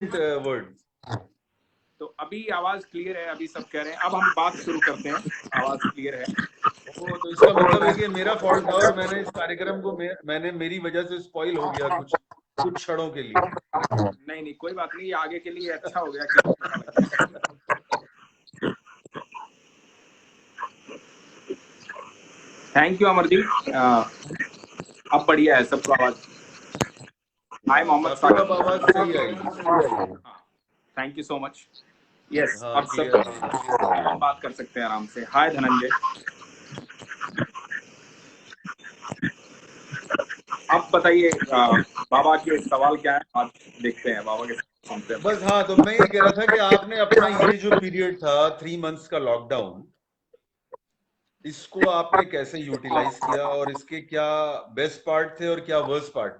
Word. तो अभी आवाज क्लियर है, अभी सब कह रहे हैं। अब हम बात शुरू करते हैं, आवाज क्लियर है। तो इसका मतलब है कि मेरा फॉल्ट था और मैंने इस कार्यक्रम को मैंने मेरी वजह से स्पॉइल हो गया कुछ क्षणों के लिए। नहीं नहीं, कोई बात नहीं, आगे के लिए अच्छा हो गया कि थैंक यू अमरदीप। अब बढ़िया है सबको आवाज। हाय मोहम्मद काफी अब आवाज सही आएगी। Thank you so much. Yes, हाँ, अब सब बात कर सकते हैं आराम से। हाय धनंजय। अब बताइए बाबा के सवाल क्या है, आज देखते हैं बाबा के सुनते हैं। बस हाँ, तो मैं ये कह रहा था कि आपने अपना ये जो पीरियड था 3 मंथ्स का लॉकडाउन, इसको आपने कैसे यूटिलाइज किया और इसके क्या बेस्ट पार्ट थे और क्या वर्स्ट पार्ट?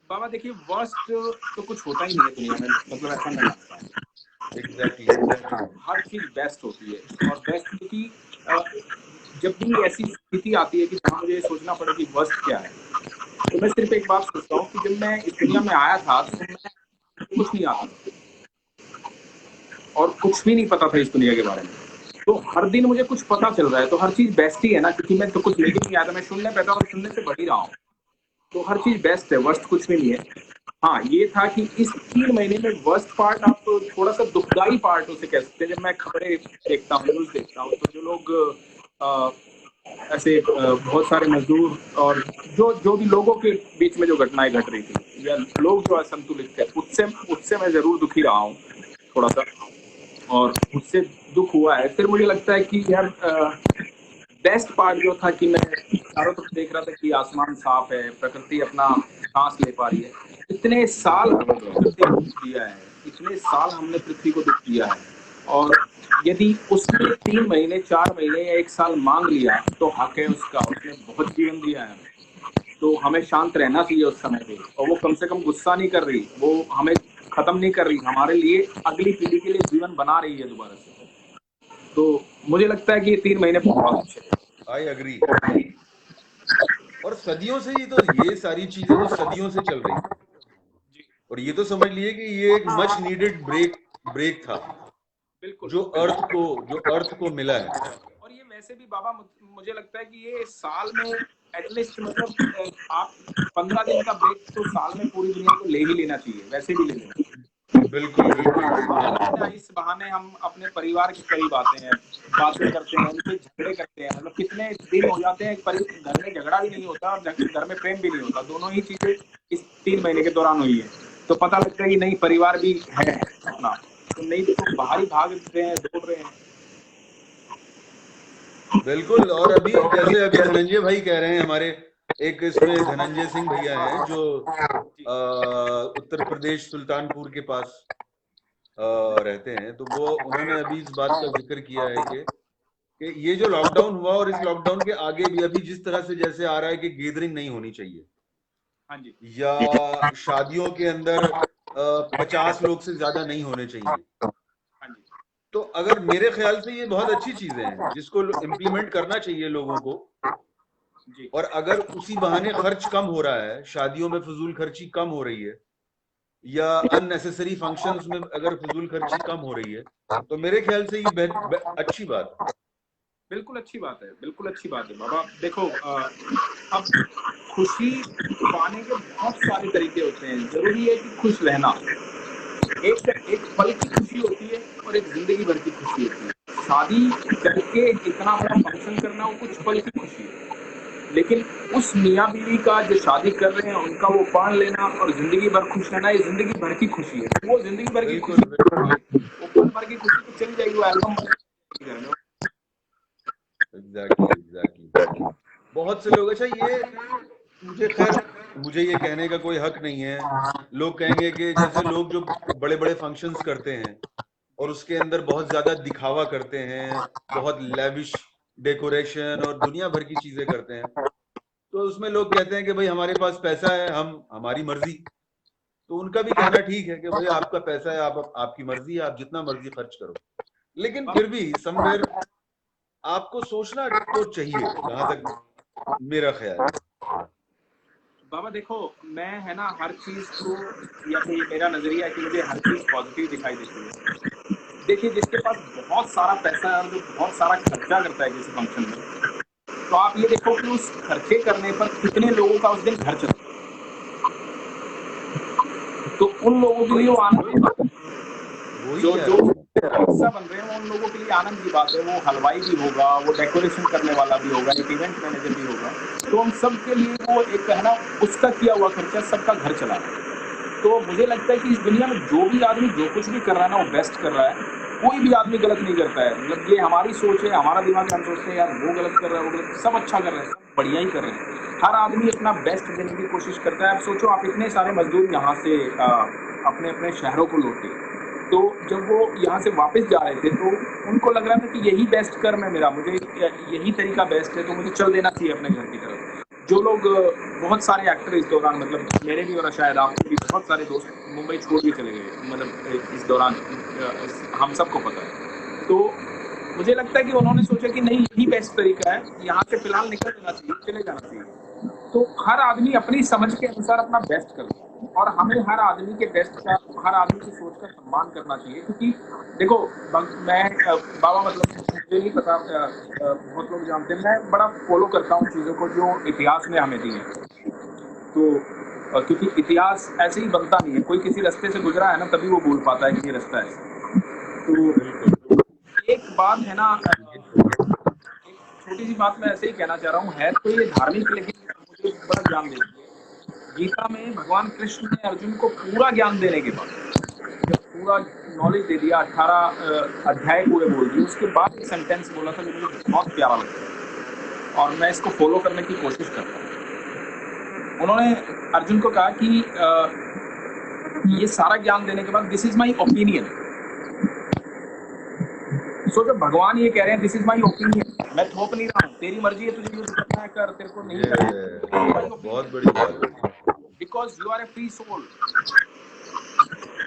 बाबा देखिए, वर्स्ट तो कुछ होता ही नहीं है दुनिया में, मतलब ऐसा नहीं लगता है। एग्जैक्टली। हर चीज बेस्ट होती है, और बेस्ट क्योंकि जब भी ऐसी स्थिति आती है कि जहाँ मुझे सोचना पड़े कि वर्स्ट क्या है, तो मैं सिर्फ एक बात सोचता हूँ कि जब मैं इस दुनिया में आया था तो मैं कुछ नहीं आता और कुछ भी नहीं पता था इस दुनिया के बारे में। तो हर दिन मुझे कुछ पता चल रहा है, तो हर चीज बेस्ट ही है ना, क्योंकि मैं तो कुछ लेके नहीं आया था, मैं शून्य पैदा और शून्य से बढ़ ही रहा हूँ। तो हर चीज बेस्ट है, वर्स्ट कुछ भी नहीं है। हाँ, ये था कि इस 3 महीने में वर्स्ट पार्ट, आप तो थोड़ा सा दुखदाई पार्ट उसे कह सकते हैं। जब मैं खबरें देखता हूँ, न्यूज देखता हूँ, तो जो लोग ऐसे बहुत सारे मजदूर और जो जो भी लोगों के बीच में जो घटनाएं घट रही थी या लोग जो असंतुलित थे, उससे उससे मैं जरूर दुखी रहा हूँ थोड़ा सा, और उससे दुख हुआ है। फिर मुझे लगता है कि यार बेस्ट पार्ट जो था कि मैं चारों तरफ देख रहा था कि आसमान साफ है, प्रकृति अपना सांस ले पा रही है। इतने साल हमने प्रकृति को दुख दिया है, इतने साल हमने पृथ्वी को दुख दिया है, और यदि उसने 3 महीने 4 महीने या 1 साल मांग लिया तो हक है उसका, उसने बहुत जीवन दिया है। तो हमें शांत रहना चाहिए उस समय पे, और वो कम से कम गुस्सा नहीं कर रही, वो हमें खत्म नहीं कर रही, हमारे लिए अगली पीढ़ी के लिए जीवन बना रही है दोबारा से। तो मुझे लगता है कि ये 3 महीने बहुत अच्छे थे। I agree. और सदियों से ये सारी चीजें तो सदियों से चल रही थी, और ये तो समझ लिए कि ये एक मच नीडेड ब्रेक था बिल्कुल जो अर्थ बिल्कुल। को जो अर्थ को मिला है। और ये वैसे भी बाबा, मुझे लगता है कि ये साल में एटलीस्ट, मतलब आप 15 दिन का ब्रेक तो साल में पूरी दुनिया को ले ही लेना चाहिए, वैसे भी ले लेना चाहिए। बिल्कुल बिल्कुल बिल्कुल। इस बहाने हम अपने परिवार के करीब आते हैं, बातें करते हैं, उनसे झगड़े करते हैं। मतलब कितने दिन हो जाते हैं घर में झगड़ा भी नहीं होता और घर में प्रेम भी नहीं होता, दोनों ही चीजें इस 3 महीने के दौरान हुई है। तो पता लगता है कि नहीं, परिवार भी है अपना, तो नहीं तो बाहर ही भाग रहे हैं, दौड़ रहे हैं। बिल्कुल। और अभी जैसे अभी धनंजय भाई कह रहे हैं, हमारे एक इसमें धनंजय सिंह भैया हैं जो उत्तर प्रदेश सुल्तानपुर के पास रहते हैं, तो वो उन्होंने अभी इस बात का जिक्र किया है कि ये जो लॉकडाउन हुआ और इस लॉकडाउन के आगे भी अभी जिस तरह से जैसे आ रहा है कि गैदरिंग नहीं होनी चाहिए, हाँ जी। या शादियों के अंदर 50 लोग से ज्यादा नहीं होने चाहिए, हाँ जी। तो अगर मेरे ख्याल से ये बहुत अच्छी चीजें हैं जिसको इम्प्लीमेंट करना चाहिए लोगों को। जी। और अगर उसी बहाने खर्च कम हो रहा है, शादियों में फजूल खर्ची कम हो रही है, या अननेसेसरी फंक्शंस में अगर फजूल खर्ची कम हो रही है, तो मेरे ख्याल से ये अच्छी बात है। बिल्कुल अच्छी बात है, बिल्कुल अच्छी बात है बाबा। देखो अब खुशी पाने के बहुत सारे तरीके होते हैं, जरूरी है कि खुश रहना। एक पल की खुशी होती है और एक जिंदगी भर की खुशी होती है। शादी करके इतना बड़ा फंक्शन करना वो कुछ पल की खुशी है, लेकिन उस मियाँ बीवी का जो शादी कर रहे हैं उनका वो पान लेना और जिंदगी भर खुश रहना, ये जिंदगी भर की खुशी है। वो जिंदगी भर की बिल्कुल खुशी, बिल्कुल। वो पल भर की खुशी तो चली जाएगी, वो एल्बम बन। Exactly exactly. बहुत से लोग, अच्छा ये मुझे खैर मुझे ये कहने का कोई हक नहीं है। लोग कहेंगे कि जैसे लोग जो बड़े बड़े फंक्शंस करते हैं और उसके अंदर बहुत ज्यादा दिखावा करते हैं, बहुत लेविश डेकोरेशन और दुनिया भर की चीजें करते हैं, तो उसमें लोग कहते हैं कि भाई हमारे पास पैसा है, हम हमारी मर्जी। तो उनका भी कहना ठीक है कि भाई आपका पैसा है, आप आपकी मर्जी है, आप जितना मर्जी खर्च करो। लेकिन फिर भी समवेयर आपको सोचना तो चाहिए, जहां तक मेरा ख्याल है। बाबा देखो, मैं है ना हर चीज को, या फिर मेरा नजरिया है कि मुझे हर चीज पॉजिटिव दिखाई देती है। देखिए, जिसके पास बहुत सारा पैसा है और जो बहुत सारा खर्चा करता है किसी फंक्शन में, तो आप ये देखो कि उस खर्चे करने पर कितने लोगों का उस दिन घर चलता है। तो उन लोगों के लिए वो आनंद की बात है। वही जो कह जो रहा हूँ मैं। हिस्सा बन रहे हैं उन लोगों के लिए आनंद की बात है। वो हलवाई भी होगा, वो डेकोरेशन करने वाला भी होगा, एक इवेंट मैनेजर भी होगा। तो हम सब के लिए वो एक है ना, उसका किया हुआ खर्चा सबका घर चला रहा है। तो मुझे लगता है कि इस दुनिया में जो भी आदमी जो कुछ भी कर रहा है ना, वो बेस्ट कर रहा है। कोई भी आदमी गलत नहीं करता है। मतलब ये हमारी सोच है, हमारा दिमाग, हम सोचते हैं यार वो गलत कर रहा है, वो गलत, सब अच्छा कर रहे हैं, सब बढ़िया ही कर रहे हैं। हर आदमी अपना बेस्ट देने की कोशिश करता है। अब सोचो, आप इतने सारे मजदूर यहाँ से अपने अपने शहरों को लौटे, तो जब वो यहाँ से वापस जा रहे थे तो उनको लग रहा था कि यही बेस्ट कर्म है मेरा, मुझे यही तरीका बेस्ट है, तो मुझे चल देना चाहिए अपने घर की तरफ। जो लोग बहुत सारे एक्टर इस दौरान, मतलब मेरे भी और शायद आपके भी बहुत सारे दोस्त मुंबई छोड़ के चले गए, मतलब इस दौरान, हम सबको पता है। तो मुझे लगता है कि उन्होंने सोचा कि नहीं, यही बेस्ट तरीका है, यहाँ से फिलहाल निकल जाना चाहिए, चले जाना चाहिए। तो हर आदमी अपनी समझ के अनुसार अपना बेस्ट करता है, और हमें हर आदमी के बेस्ट का, हर आदमी की सोच का सम्मान करना चाहिए। क्योंकि देखो, मैं बाबा, मतलब मुझे नहीं पता, बहुत लोग जानते हैं, मैं बड़ा फॉलो करता हूँ चीज़ों को जो इतिहास ने हमें दी है। तो क्योंकि इतिहास ऐसे ही बनता नहीं है, कोई किसी रास्ते से गुजरा है ना, तभी वो बोल पाता है कि ये रास्ता है। बिल्कुल। तो एक बात है ना, एक छोटी सी बात मैं ऐसे ही कहना चाह रहा हूँ, है तो ये धार्मिक, लेकिन मुझे बड़ा ज्ञान देती है। गीता में भगवान कृष्ण ने अर्जुन को पूरा ज्ञान देने के बाद, जब पूरा नॉलेज दे दिया, 18 अध्याय पूरे बोल दिए, उसके बाद एक सेंटेंस बोला था जो मुझे बहुत प्यारा लगता है, और मैं इसको फॉलो करने की कोशिश करता हूँ। उन्होंने अर्जुन को कहा कि ये सारा ज्ञान देने के बाद, दिस इज माई ओपिनियन। सोचो, भगवान ये कह रहे हैं दिस इज माई ओपिनियन, मैं थोप नहीं रहा हूँ, तेरी मर्जी है, तुझे यूज करना है कर, तेरे को नहीं करना है, बहुत बड़ी बात है। Because you are a free soul.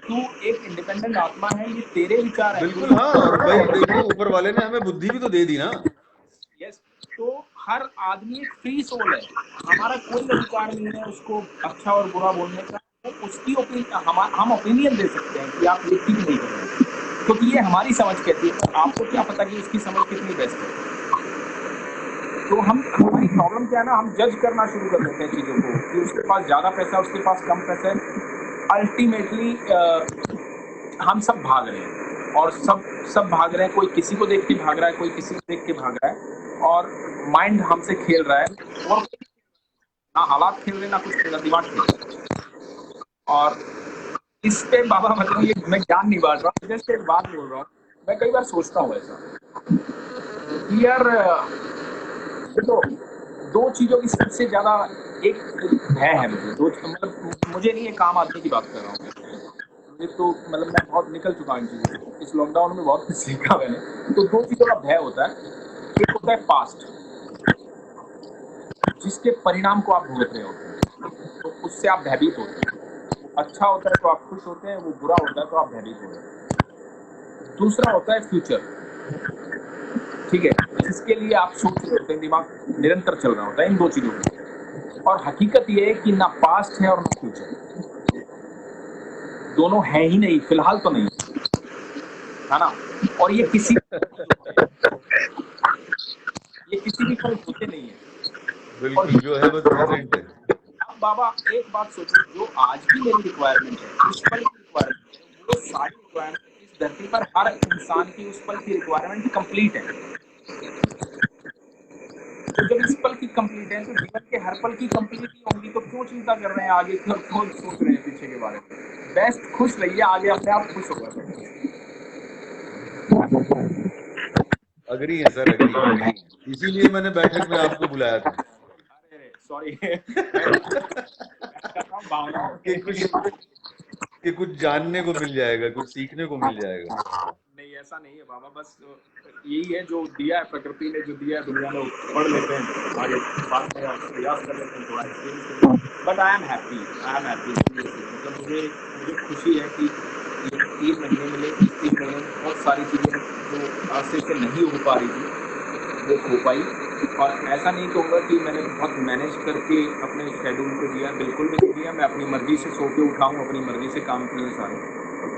तू एक इंडिपेंडेंट आत्मा है, ये तेरे विचार है। बिल्कुल, हाँ। और भाई देखो, ऊपर वाले ने हमें बुद्धि भी तो दे दी ना। यस। तो हर आदमी एक फ्री सोल है, हमारा कोई अधिकार नहीं है उसको अच्छा और बुरा बोलने का। वो उसकी ओपिनियन, हम ओपिनियन दे सकते हैं कि आप ये ठीक नहीं कर रहे, क्योंकि ये हमारी समझ कहती है। तो आपको क्या पता कि उसकी समझ कितनी बेस्ट है। तो हमारी प्रॉब्लम क्या है ना, हम जज करना शुरू कर देते हैं चीजों को, कि उसके पास ज्यादा पैसा, उसके पास कम पैसा है। अल्टीमेटली हम सब भाग रहे हैं, और सब भाग रहे हैं। कोई किसी को देख के भाग रहा है, कोई किसी को देख के भाग रहा है, और माइंड हमसे खेल रहा है, और ना हालात खेल रहे, ना कुछ खेल रहा, दिमाग खेल रहा। और इस पे बाबा, मतलब ये मैं ज्ञान नहीं बांट रहा हूँ, जस्ट एक बात बोल रहा हूँ। मैं कई बार सोचता हूँ ऐसा कि यार देखो, दो चीजों की सबसे ज्यादा एक भय है मुझे, दो, मतलब मुझे नहीं, एक आम आदमी की बात कर रहा हूँ। मुझे तो मतलब मैं बहुत निकल चुका हूँ इन चीजों से, इस लॉकडाउन में बहुत कुछ सीखा मैंने। तो दो चीजों का भय होता है। एक होता है पास्ट, जिसके परिणाम को आप भुगत रहे होते हैं, तो उससे आप भयभीत होते हैं। वो अच्छा होता है तो आप खुश होते हैं, वो बुरा होता है तो आप भयभीत होते हैं। दूसरा होता है फ्यूचर, ठीक है, जिसके लिए आप सोच रहे होते हैं, दिमाग निरंतर चल रहा होता है इन दो चीजों के। और हकीकत ये है कि ना पास्ट है और ना फ्यूचर, दोनों है ही नहीं, फिलहाल तो नहीं है ना। और ये किसी भी पल होते नहीं है। और बिल्कुल, जो है बस प्रेजेंट है। अब बाबा एक बात सोचो, जो आज की मेरी रिक्वायरमेंट है, उस पल की रिक्वायरमेंट है, वो सारी रिक्वायरमेंट इस धरती पर हर इंसान की उस पल की रिक्वायरमेंट कंप्लीट है। तो जब इस पल की कंप्लीट है, तो जीवन के हर पल की कंप्लीट होंगी, तो क्यों चिंता कर रहे हैं आगे, क्यों सोच रहे हैं पीछे के बारे में। बेस्ट खुश रहिए, आगे अपने आप खुश होगा सब। अग्री है सर, अग्री है। इसीलिए मैंने बैठक में आपको बुलाया था। अरे सॉरी भावनाओं कि कुछ जानने को मिल जाएगा, कुछ सीखने को मिल जाएगा। नहीं, ऐसा नहीं है बाबा, बस यही है जो दिया है प्रकृति ने, जो दिया है दुनिया में, पढ़ लेते हैं, आगे बात में प्रयास कर लेते हैं, थोड़ा experience. But I am happy, मतलब मुझे खुशी है कि ये 3 महीने मिले। 3 महीने में बहुत सारी चीज़ें जो आज से नहीं हो पा रही थी, वो हो पाई। और ऐसा नहीं कहूँगा कि मैंने बहुत मैनेज करके अपने शेड्यूल को दिया, बिल्कुल भी नहीं दिया। मैं अपनी मर्जी से सो के उठाऊँ, अपनी मर्जी से काम किए सारे,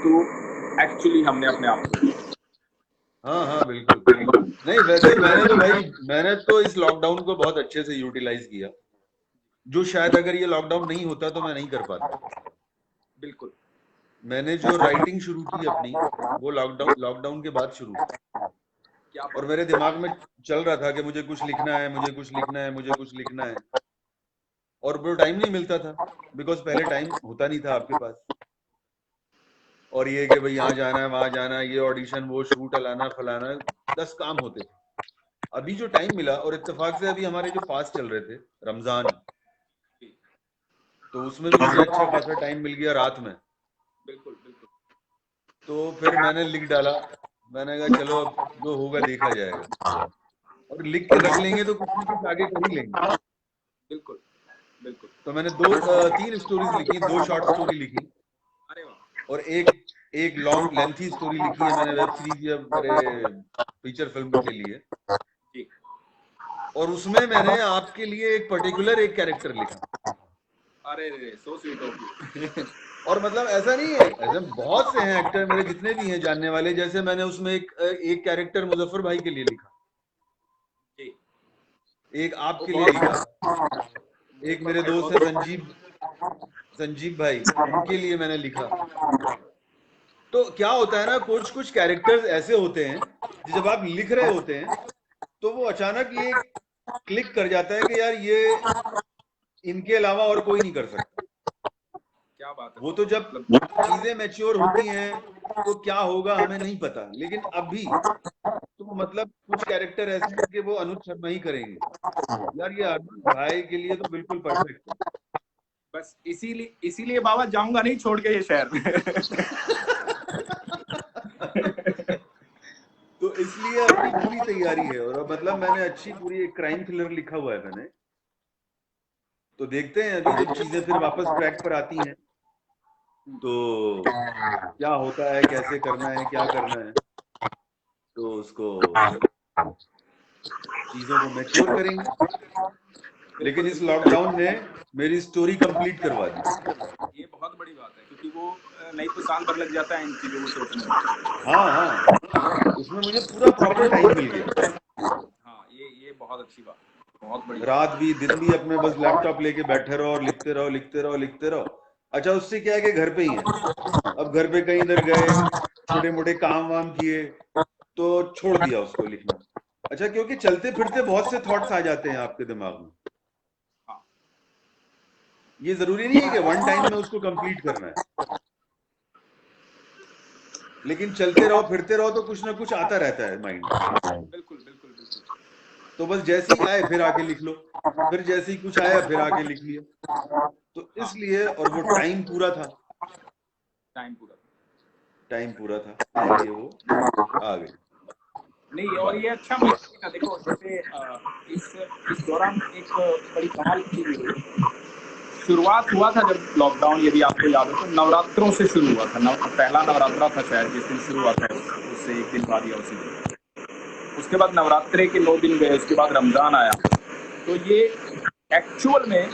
तो एक्चुअली हमने अपने आप को हाँ हाँ बिल्कुल। नहीं वैसे मैंने तो इस लॉकडाउन को बहुत अच्छे से यूटिलाइज किया, जो शायद अगर ये लॉकडाउन नहीं होता तो मैं नहीं कर पाता। बिल्कुल। मैंने जो राइटिंग शुरू की अपनी, वो लॉकडाउन के बाद शुरू की। क्या और मेरे दिमाग में चल रहा था कि मुझे कुछ लिखना है, मुझे कुछ लिखना है, मुझे कुछ लिखना है, और वो टाइम नहीं मिलता था, बिकॉज पहले टाइम होता नहीं था आपके पास। और ये कि भाई यहाँ जाना है, वहां जाना है, ये ऑडिशन, वो शूट, अलाना फलाना, 10 काम होते थे। अभी जो टाइम मिला, और इत्तेफाक से अभी हमारे जो फास्ट चल रहे थे, रमजान, तो उसमें भी मुझे अच्छा खासा टाइम मिल गया रात में। बिल्कुल बिल्कुल। तो फिर मैंने लिख डाला, मैंने कहा चलो अब जो होगा देखा जाएगा, और लिख के रख लेंगे तो कुछ ना कुछ आगे कर ही लेंगे। बिल्कुल बिल्कुल। तो मैंने 3 स्टोरीज लिखी, 2 शॉर्ट स्टोरी लिखी, अरे वाह। और एक लॉन्ग लेंथी स्टोरी लिखी है मैंने वेब सीरीज या मेरे फीचर फिल्म के लिए। जी। और उसमें मैंने आपके लिए एक पर्टिकुलर एक कैरेक्टर लिखा। अरे रे, सो स्वीट ऑफ यू। और मतलब ऐसा नहीं है, ऐसे बहुत से हैं एक्टर मेरे जितने भी हैं जानने वाले, जैसे मैंने उसमें एक कैरेक्टर मुजफ्फर भाई के लिए लिखा, जी। एक वो आपके लिए बहुत लिखा, एक मेरे दोस्त है संजीव भाई, उनके लिए मैंने लिखा। तो क्या होता है ना, कुछ कुछ कैरेक्टर्स ऐसे होते हैं जब आप लिख रहे होते हैं तो वो अचानक ये क्लिक कर जाता है कि यार ये इनके अलावा और कोई नहीं कर सकता। क्या बात है। वो तो जब चीजें मैच्योर होती हैं तो क्या होगा हमें नहीं पता, लेकिन अभी तो मतलब कुछ कैरेक्टर ऐसे हैं कि वो अनुज शर्मा ही करेंगे। यार ये अनुज भाई के लिए तो बिल्कुल परफेक्ट है। बस इसीलिए बाबा जाऊंगा नहीं छोड़ के ये शहर। तो इसलिए अपनी पूरी तैयारी है, और मतलब मैंने अच्छी पूरी एक क्राइम थ्रिलर लिखा हुआ है मैंने। तो देखते हैं अभी जब चीजें फिर वापस ट्रैक पर आती हैं तो क्या होता है, कैसे करना है, क्या करना है, तो उसको चीजों को मैच्योर करेंगे। लेकिन इस लॉकडाउन ने मेरी स्टोरी कंप्लीट करवा दी। ये बहुत बड़ी बात है, क्योंकि वो नहीं तो साल भर लग जाता है इन चीजों को सोचने में। हाँ हाँ, उसमें मुझे पूरा प्रॉपर टाइम मिल गया। हाँ, ये बहुत अच्छी बात, बहुत बड़ी बात। रात भी दिन भी अपने बस लैपटॉप लेके बैठे रहो और लिखते रहो लिखते रहो लिखते रहो। अच्छा उससे क्या है कि घर पे ही है, अब घर पे कहीं इधर गए, छोटे मोटे काम वाम किए, तो छोड़ दिया उसको लिखना। अच्छा क्योंकि चलते फिरते बहुत से थॉट्स आ जाते हैं आपके दिमाग में, हाँ। ये जरूरी नहीं है कि वन टाइम में उसको कंप्लीट करना है, लेकिन चलते रहो फिरते रहो तो कुछ ना कुछ आता रहता है माइंड में। बिल्कुल बिल्कुल बिल्कुल। तो बस जैसे ही आए फिर आके लिख लो, फिर जैसे ही कुछ आया फिर आके लिख लिया। तो इसलिए, और वो टाइम पूरा था, टाइम पूरा था, इसलिए वो आ गए। नहीं, और ये अच्छा महीना देखो, जैसे इस दौरान एक बड़ी कमाल की चीज हुई। शुरुआत हुआ था जब लॉकडाउन, यदि आपको याद हो तो नवरात्रों से शुरू हुआ था। पहला नवरात्रा था शायद जिस दिन शुरू हुआ था, उससे एक दिन बाद या उसी दिन। उसके बाद नवरात्रे के 9 दिन गए, उसके बाद रमजान आया। तो ये एक्चुअल में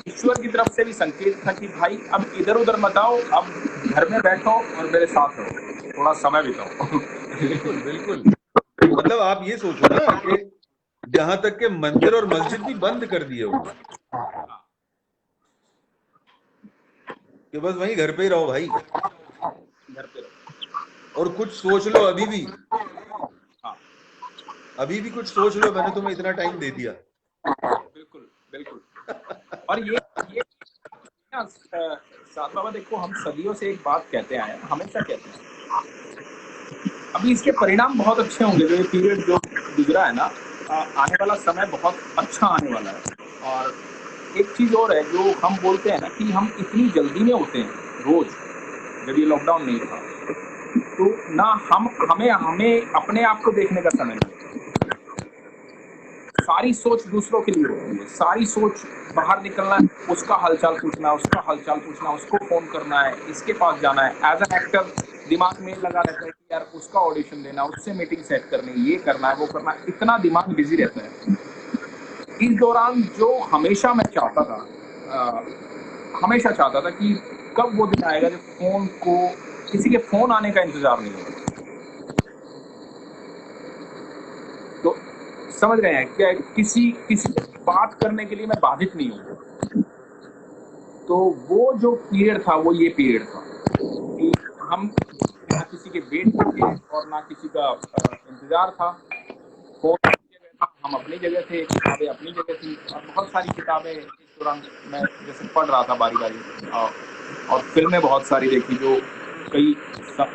ईश्वर की तरफ से भी संकेत था कि भाई अब इधर उधर मत आओ, अब घर में बैठो और मेरे साथ रहो, थोड़ा समय बिताओ। बिल्कुल बिल्कुल। मतलब आप ये सोचो ना कि जहां तक के मंदिर और मस्जिद भी बंद कर दिए हुए, कि बस वहीं घर पे ही रहो भाई, घर पे रहो और कुछ सोच लो अभी भी, हाँ अभी भी कुछ सोच लो, मैंने तुम्हें इतना टाइम दे दिया। बिल्कुल बिल्कुल। और ये ना साथ बाबा देखो, हम सदियों से एक बात कहते आए हैं, हमेशा कहते हैं, अभी इसके परिणाम बहुत अच्छे होंगे। जो ये पीरियड जो गुजरा है ना, आने वाला समय बहुत अच्छा आने वाला है। और एक चीज और है जो हम बोलते हैं ना, कि हम इतनी जल्दी में होते हैं रोज, जब ये लॉकडाउन नहीं था तो ना हमें अपने आप को देखने का समय नहीं। सारी सोच दूसरों के लिए होती है, सारी सोच बाहर निकलना है, उसका हालचाल पूछना, उसका हालचाल पूछना, उसको फोन करना है, इसके पास जाना है। एज एन एक्टर दिमाग में लगा रहता है कि यार उसका ऑडिशन देना, उससे मीटिंग सेट करनी, ये करना है, वो करना है, इतना दिमाग बिजी रहता है। इस दौरान जो हमेशा मैं चाहता था, हमेशा चाहता था कि कब वो दिन आएगा जब फोन को, किसी के फोन आने का इंतजार नहीं होगा। तो समझ रहे हैं क्या, किसी किसी बात करने के लिए मैं बाधित नहीं हूँ। तो वो जो पीरियड था वो ये पीरियड था कि हम ना किसी के वेट में थे और ना किसी का इंतजार था। फोन अपनी जगह था, हम अपनी जगह थे, किताबें अपनी जगह थी, और बहुत सारी किताबें इस दौरान मैं जैसे पढ़ रहा था बारी बारी, और फिल्में बहुत सारी देखी जो कई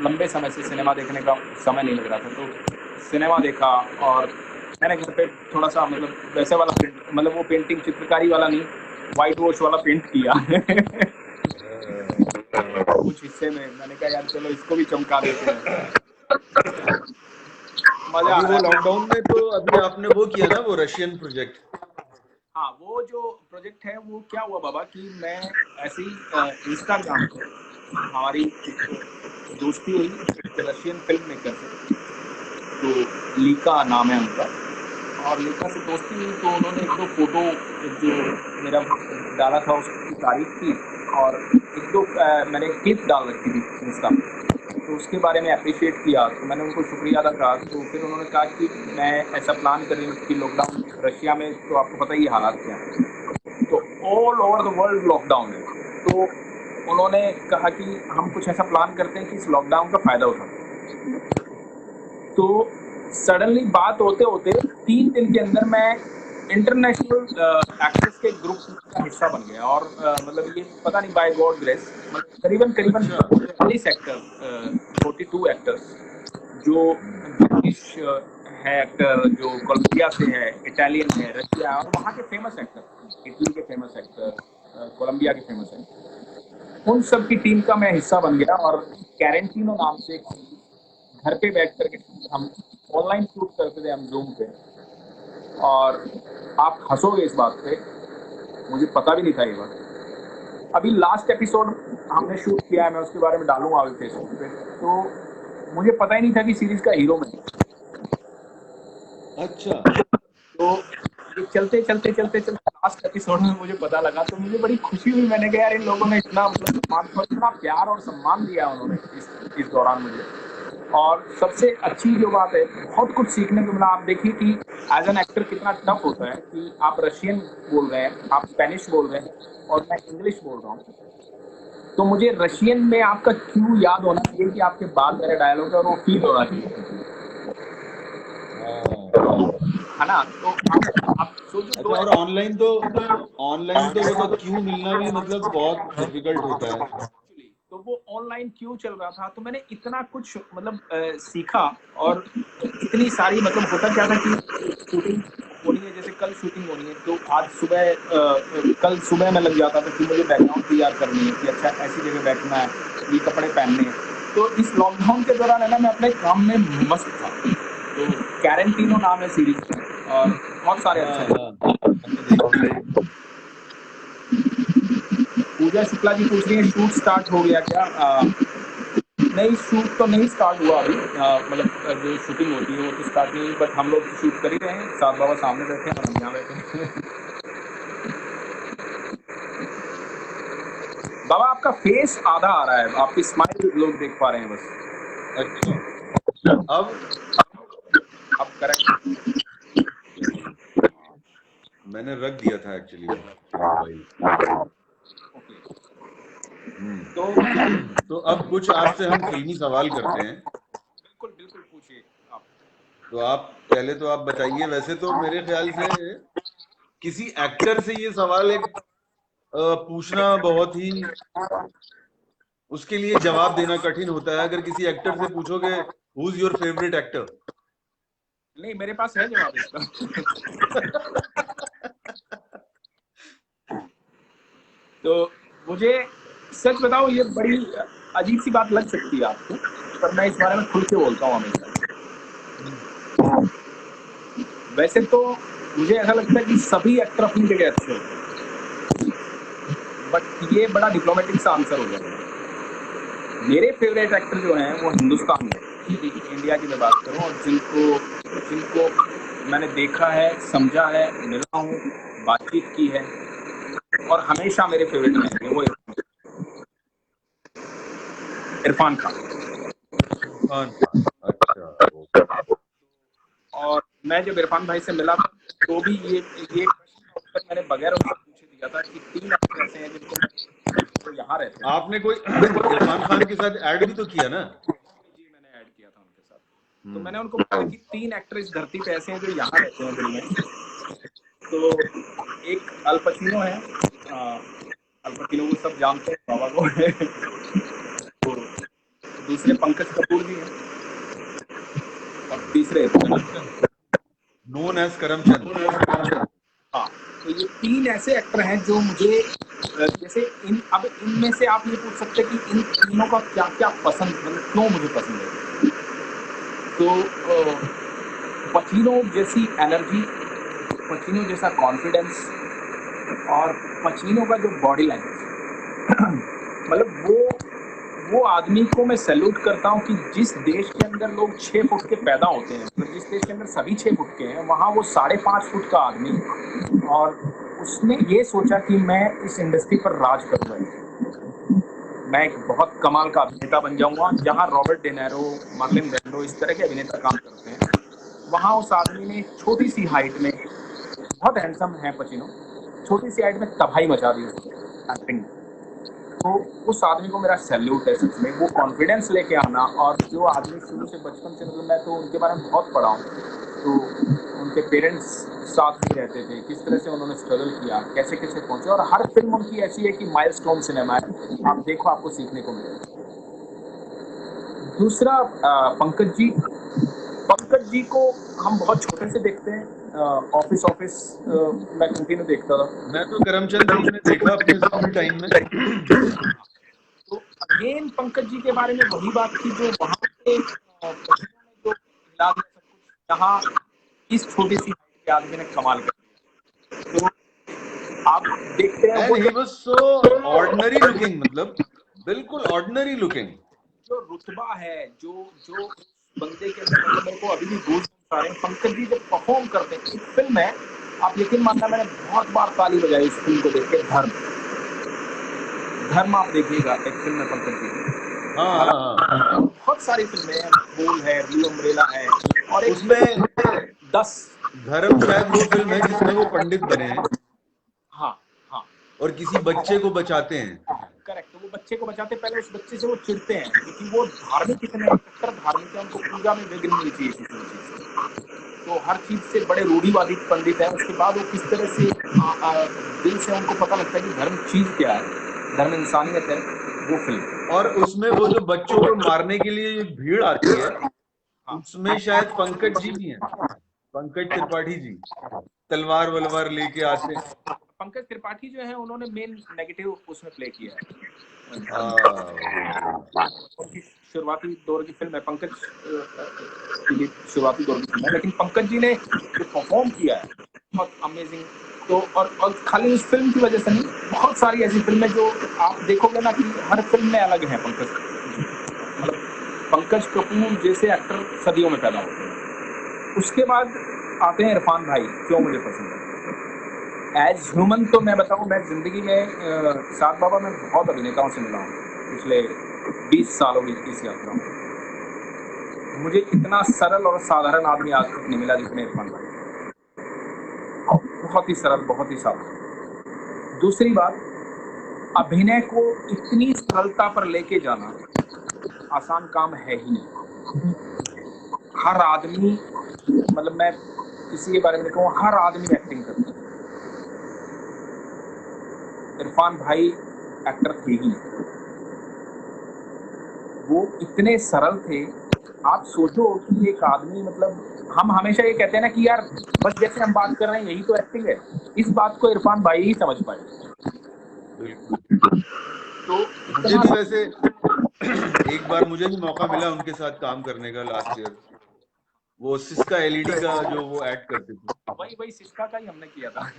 लंबे समय से सिनेमा देखने का समय नहीं लग रहा था, तो सिनेमा देखा। और मैंने घर पे थोड़ा सा मतलब वैसे वाला मतलब वो पेंटिंग चित्रकारी वाला नहीं, व्हाइट वॉश वाला पेंट किया कुछ हिस्से में मैंने कहा यार चलो इसको भी चमका देते हैं, मजा आ अभी रहा वो है। लॉकडाउन में तो अभी आपने वो किया ना, वो रशियन प्रोजेक्ट। हाँ, वो जो प्रोजेक्ट है वो क्या हुआ बाबा कि मैं ऐसे ही इंस्टाग्राम पे हमारी एक दोस्ती हुई एक रशियन फिल्म मेकर से, तो लीका नाम है उनका, और लीका से दोस्ती हुई तो उन्होंने एक दो फोटो जो मेरा डाला था उसकी तारीफ की, और एक दो मैंने क्लिप डाल रखी थी इंस्टा, तो उसके बारे में अप्रिशिएट किया। तो मैंने उनको शुक्रिया अदा कहा। तो फिर उन्होंने कहा कि मैं ऐसा प्लान कर रही हूँ कि लॉकडाउन रशिया में तो आपको पता ही है हालात क्या है, तो all over the world lockdown है। तो उन्होंने कहा कि हम कुछ ऐसा प्लान करते हैं कि इस लॉकडाउन का फायदा उठाते। तो सडनली बात होते होते 3 दिन के अंदर मैं इंटरनेशनल एक्टर्स के ग्रुप का हिस्सा बन गया, और मतलब ये पता नहीं बाय गॉड ग्रेस मतलब करीबन करीबन अच्छा। 40 एक्टर, 42 एक्टर्स, जो ब्रिटिश है एक्टर, जो कोलंबिया से है, इटालियन है, रशिया, और वहाँ के फेमस एक्टर, इटली के फेमस एक्टर, कोलंबिया के फेमस एक्टर, उन सब की टीम का मैं हिस्सा बन गया। और कैरेंटीनो नाम से एक घर पे बैठ करके हम ऑनलाइन शूट करते थे, हम जूम पे। और आप हंसोगे इस बात पे, मुझे पता भी नहीं था ये बात। अभी लास्ट एपिसोड हमने शूट किया है, मैं उसके बारे में डालूंगा अभी फेसबुक पे। तो मुझे पता ही नहीं था कि सीरीज का हीरो मैं। अच्छा। तो ये चलते चलते चलते चलते लास्ट एपिसोड में मुझे पता लगा, तो मुझे बड़ी खुशी हुई। मैंने कहा यार इन लोगों ने इतना मतलब इतना प्यार और सम्मान दिया उन्होंने इस दौरान मुझे। और सबसे अच्छी जो बात है, बहुत कुछ सीखने को मिला। आप देखिए कि एज एन एक्टर कितना टफ होता है कि आप रशियन बोल रहे हैं, आप स्पेनिश बोल रहे हैं, और मैं इंग्लिश बोल रहा हूँ। तो मुझे रशियन में आपका क्यू याद होना चाहिए कि आपके बाद मेरा डायलॉग है, और वो फील होना चाहिए, है ना। तो आप सोचो दो अच्छा, और ऑनलाइन तो वो तो क्यों मिलना भी मतलब बहुत डिफिकल्ट होता है। एक्चुअली तो वो ऑनलाइन क्यों चल रहा था, तो मैंने इतना कुछ मतलब सीखा। और इतनी सारी मतलब होता क्या था कि शूटिंग होनी है, जैसे कल शूटिंग होनी है, तो आज सुबह कल सुबह में लग जाता था कि मुझे बैकग्राउंड तैयार करनी है, कि अच्छा ऐसी जगह बैठना है, ये कपड़े पहनने हैं। तो इस लॉकडाउन के दौरान है ना, मैं अपने काम में मस्त था। तो कैरेंटीनो नाम है सीरीज का, और बहुत सारे हाँ अच्छे हाँ, मैंने देखी है। पूजा शुक्ला जी पूछ रही है शूट स्टार्ट हो गया क्या? नहीं, शूट तो नहीं स्टार्ट हुआ अभी, मतलब जो शूटिंग होती है वो तो स्टार्ट नहीं हुई, बट हम लोग शूट कर ही रहे हैं। साथ बाबा सामने बैठे हैं और हम यहाँ बैठे हैं बाबा आपका फेस आधा आ रहा है, आपकी स्माइल लोग देख पा रहे हैं बस। अच्छा, अब अब करेक्ट। मैंने रख दिया था एक्चुअली वो मोबाइल। तो तो अब कुछ आपसे हम फिल्मी सवाल करते हैं। बिल्कुल बिल्कुल पूछिए आप। तो आप पहले तो आप बताइए, वैसे तो मेरे ख्याल से किसी एक्टर से ये सवाल एक पूछना बहुत ही, उसके लिए जवाब देना कठिन होता है। अगर किसी एक्टर से पूछोगे who is your favourite actor, नहीं, मेरे पास है जवाब इसका तो मुझे सच बताओ, ये बड़ी अजीब सी बात लग सकती है आपको, पर मैं इस बारे में खुल के बोलता हूँ हमेशा। वैसे तो मुझे ऐसा लगता है कि सभी एक्टर अपनी जगह अच्छे होते हैं, बट ये बड़ा डिप्लोमेटिक सा आंसर हो जाएगा। मेरे फेवरेट एक्टर जो हैं वो हिंदुस्तान में, यदि इंडिया की मैं बात करूं, और जिनको जिनको मैंने देखा है, समझा है, मिला हूं, बातचीत की है और हमेशा मेरे फेवरेट रहेंगे, वो इरफान खान। इरफान खान, अच्छा। और मैं जब इरफान भाई से मिला था तो भी ये प्रश्न का उत्तर मैंने बगैर उनसे पूछे दिया था कि 3 एक्टर ऐसे हैं जिनको यहाँ रहते हैं। आपने कोई इरफान खान के साथ ऐड भी तो किया ना? जी, मैंने ऐड किया था उनके साथ। तो मैंने उनको बोला कि 3 एक्टर इस धरती पे ऐसे हैं जो यहाँ रहते हैं दिल में। तो एक अल पचिनो है, अल पचिनो को सब जानते हैं, बाबा को है। तो दूसरे पंकज कपूर जी हैं और तीसरे नोन एज करमचंद। हाँ, तो ये 3 ऐसे एक्टर हैं जो मुझे जैसे अब इनमें से आप ये पूछ सकते हैं कि इन तीनों का क्या क्या पसंद, मतलब क्यों मुझे पसंद है। तो पचिनो जैसी एनर्जी, पचिनो जैसा कॉन्फिडेंस और पचिनो का जो बॉडी लैंग्वेज, मतलब वो आदमी को मैं सैल्यूट करता हूँ कि जिस देश के अंदर लोग 6 फुट के पैदा होते हैं, मतलब जिस देश के अंदर सभी 6 फुट के हैं, वहाँ वो 5.5 फुट का आदमी, और उसने ये सोचा कि मैं इस इंडस्ट्री पर राज करूँगा, मैं एक बहुत कमाल का अभिनेता बन जाऊंगा। जहाँ Robert De Niro, Marlon Brando इस तरह के अभिनेता काम करते हैं, वहाँ उस आदमी ने छोटी सी हाइट में, बहुत हैंडसम है पचिनो, छोटी सी हाइट में तबाही मचा दी एक्टिंग। तो उस आदमी को मेरा सैल्यूट है सच में, वो कॉन्फिडेंस लेके आना। और जो आदमी शुरू से बचपन से, मतलब मैं तो उनके बारे में बहुत पढ़ा हूँ, तो उनके पेरेंट्स साथ में रहते थे, किस तरह से उन्होंने स्ट्रगल किया, कैसे कैसे पहुंचे, और हर फिल्म उनकी ऐसी है कि माइलस्टोन सिनेमा है, आप देखो आपको सीखने को मिलेगा। दूसरा पंकज जी को हम बहुत छोटे से देखते हैं, ऑफिस मैं कंटिन्यू देखता था। मैं तो करमचंद फिल्म में देखा अपने स्कूल टाइम में। तो अगेन पंकज जी के बारे में वही बात थी जो वहाँ के जो हिला दिया सब कुछ, यहाँ इस छोटी सी हाइट के आदमी ने कमाल कर दिया। तो आप देखते हैं and he was so ordinary looking, मतलब बिल्कुल ऑर्डिनरी लुकिंग। जो रुतबा है, जो बंदे के अंदर, मतलब मेरे को अभी भी गूज़ आ रहे हैं। पंकज जी जब परफॉर्म करते हैं, एक फिल्म है, आप यकीन मानना, मैंने बहुत बार ताली बजाई इस फिल्म को देख के, धर्म आप देखिएगा, एक फिल्म है पंकज जी की। हाँ, बहुत सारी फिल्में हैं, फूल है, ब्लू अम्ब्रेला है, और एक उसमें 10 धर्म शायद वो फिल्म है जिसमें वो पंडित बने हैं। हाँ हाँ, और किसी बच्चे को बचाते हैं। करेक्ट। तो वो बच्चे को बचाते, पहले उस बच्चे से वो चिढ़ते हैं क्योंकि वो धार्मिक, इतने कट्टर धार्मिक है, उनको पूजा में विघ्न नहीं चाहिए किसी चीज, तो हर चीज से बड़े रूढ़िवादी पंडित है। उसके बाद वो किस तरह से दिल से उनको पता लगता है कि धर्म चीज क्या है, धर्म इंसानियत है, वो फिल्म। और उसमें वो जो बच्चों को मारने के लिए भीड़ आती है, उसमें शायद पंकज जी भी हैं, पंकज त्रिपाठी जी तलवार वलवार लेके आते हैं। पंकज त्रिपाठी जो है, उन्होंने मेन नेगेटिव उसमें प्ले किया है। उनकी शुरुआती दौर की फिल्म है, पंकज की शुरुआती दौर की फिल्म है, लेकिन पंकज जी ने जो परफॉर्म किया है बहुत अमेजिंग। तो और खाली उस फिल्म की वजह से नहीं, बहुत सारी ऐसी फिल्में जो आप देखोगे ना कि हर फिल्म में अलग है पंकज, मतलब पंकज कपूर जैसे एक्टर सदियों में पैदा होते हैं। उसके बाद आते हैं इरफान भाई, क्यों मुझे पसंद है। एज ह्यूमन तो मैं बताऊं, मैं जिंदगी में साथ बाबा में बहुत अभिनेताओं से मिला हूँ पिछले 20 सालों की इस यात्रा में। मुझे इतना सरल और साधारण आदमी आज तक नहीं मिला जितने इरफान भाई, बहुत ही सरल, बहुत ही साधारण। दूसरी बात, अभिनय को इतनी सरलता पर लेके जाना आसान काम है ही नहीं। हर आदमी, मतलब मैं किसी के बारे में कहूँ, हर आदमी एक्टिंग करता है। इरफान भाई एक्टर थे ही, वो इतने सरल थे। आप सोचो कि एक आदमी, मतलब हम हमेशा ये कहते हैं ना कि यार बस जैसे हम बात कर रहे हैं यही तो एक्टिंग है, इस बात को इरफान भाई ही समझ पाए। बिल्कुल। तो मुझे भी वैसे एक बार मुझे भी मौका मिला उनके साथ काम करने का लास्ट ईयर, वो सिस्का एलईडी का जो वो ऐड करते थे। वही सिस्का का ही हमने किया था।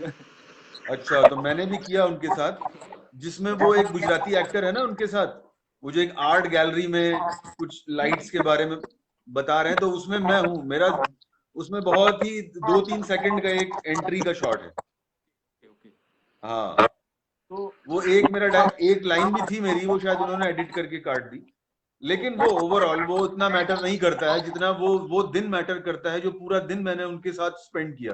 अच्छा, तो मैंने भी किया उनके साथ, जिसमें वो एक गुजराती एक्टर है ना उनके साथ, वो जो एक आर्ट गैलरी में कुछ लाइट्स के बारे में बता रहे हैं, तो उसमें मैं हूँ। मेरा उसमें बहुत ही 2-3 सेकंड का एक एंट्री का शॉट है। ओके। हाँ, तो वो एक मेरा एक लाइन भी थी मेरी, वो शायद उन्होंने एडिट करके काट दी। लेकिन वो ओवरऑल वो उतना मैटर नहीं करता है जितना वो दिन मैटर करता है जो पूरा दिन मैंने उनके साथ स्पेंड किया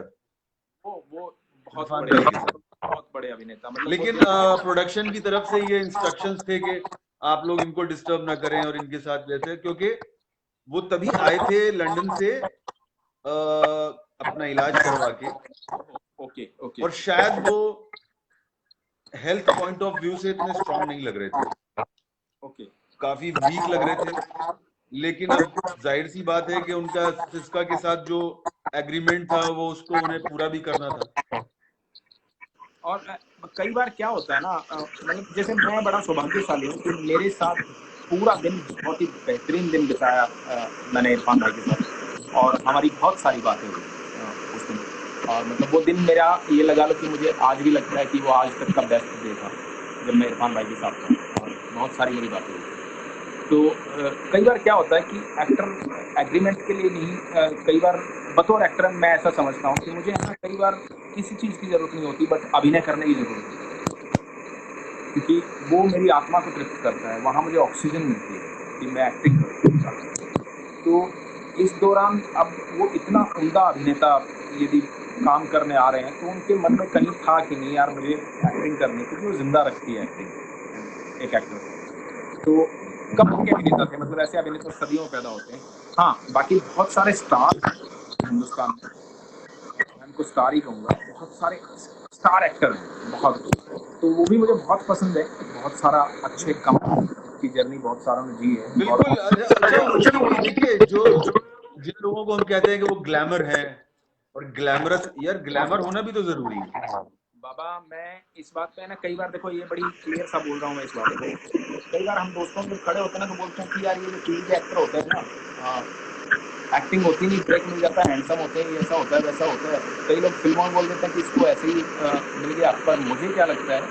वो बहुत इरफान बड़े भाई के साथ। बहुत बड़े अभिनेता, मतलब वो लेकिन प्रोडक्शन की तरफ से ये इंस्ट्रक्शंस थे कि आप लोग इनको डिस्टर्ब ना करें और इनके साथ जैसे, क्योंकि वो तभी आए थे लंदन से अपना इलाज करवा के, ओके ओके और शायद वो हेल्थ पॉइंट ऑफ व्यू से इतने स्ट्रांग नहीं लग रहे थे, ओके। काफी वीक लग रहे थे। लेकिन अब जाहिर सी बात है कि उनका सिस्का के साथ जो एग्रीमेंट था वो उसको उन्हें पूरा भी करना था। और कई बार क्या होता है ना, मतलब जैसे मैं बड़ा सौभाग्यशाली हूँ कि मेरे साथ पूरा दिन बहुत ही बेहतरीन दिन बिताया मैंने इरफान भाई के साथ, और हमारी बहुत सारी बातें हुई उस दिन। और मतलब वो दिन मेरा, ये लगा लो कि मुझे आज भी लगता है कि वो आज तक का बेस्ट डे था जब मैं इरफान भाई के साथ था, और बहुत सारी मेरी बातें हुई। तो कई बार क्या होता है कि एक्टर एग्रीमेंट के लिए नहीं, कई बार बतौर एक्टर मैं ऐसा समझता हूँ कि मुझे है ना कई बार किसी चीज़ की ज़रूरत नहीं होती, बट अभिनय करने की ज़रूरत है, क्योंकि वो मेरी आत्मा को तृप्त करता है, वहाँ मुझे ऑक्सीजन मिलती है कि मैं एक्टिंग करूँ। तो इस दौरान अब वो इतना उम्दा अभिनेता यदि काम करने आ रहे हैं तो उनके मन में कहीं था कि नहीं यार मुझे एक्टिंग करनी है, क्योंकि वो जिंदा रखती है एक्टिंग एक एक्टर को। तो कब के अभिनेता थे, मतलब ऐसे अभिनेता सदियों में पैदा होते हैं। हाँ, बाकी बहुत सारे स्टार हिंदुस्तान में, मैं उनको स्टार ही कहूँगा, बहुत सारे स्टार एक्टर हैं बहुत, तो वो भी मुझे बहुत पसंद है। बहुत सारा अच्छे कम की जर्नी बहुत सारों ने जी है। और बिल्कुल। अच्छा, उनकी भी देखिए, जो जिन लोगों को हम कहते हैं कि वो ग्लैमर है और ग्लैमरस, यार ग्लैमर होना भी तो जरूरी है। बाबा, मैं इस बात पे ना कई बार, देखो ये बड़ी क्लियर सा बोल रहा हूँ मैं इस बात को, कई बार हम दोस्तों में खड़े होते हैं ना तो बोलते हैं कि यार ये जो टीवी के एक्टर होते हैं ना, एक्टिंग होती नहीं, ब्रेक मिल जाता है, हैंडसम होते हैं, ऐसा होता है वैसा होता है। कई लोग फिल्मों में बोल देते हैं कि इसको ऐसे ही मिल गया। पर मुझे क्या लगता है,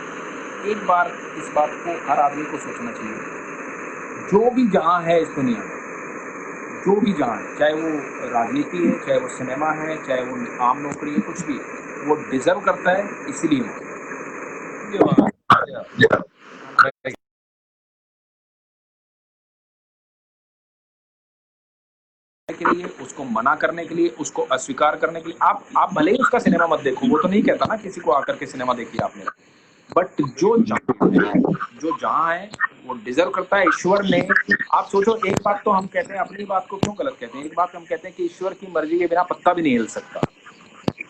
एक बार इस बात को हर आदमी को सोचना चाहिए, जो भी जहाँ है इस दुनिया में, जो भी जहाँ है, चाहे वो राजनीति है, चाहे वो सिनेमा है, चाहे वो आम नौकरी है, कुछ भी, वो डिजर्व करता है, इसीलिए के लिए, उसको मना करने के लिए, उसको अस्वीकार करने के लिए, आप भले ही उसका सिनेमा मत देखो, वो तो नहीं कहता ना किसी को आकर के सिनेमा देखिए आपने, बट जो जहाँ है वो डिजर्व करता है। ईश्वर ने, आप सोचो, एक बात तो हम कहते हैं, अपनी बात को क्यों गलत कहते हैं, एक बात हम कहते हैं कि ईश्वर की मर्जी के बिना पत्ता भी नहीं हिल सकता।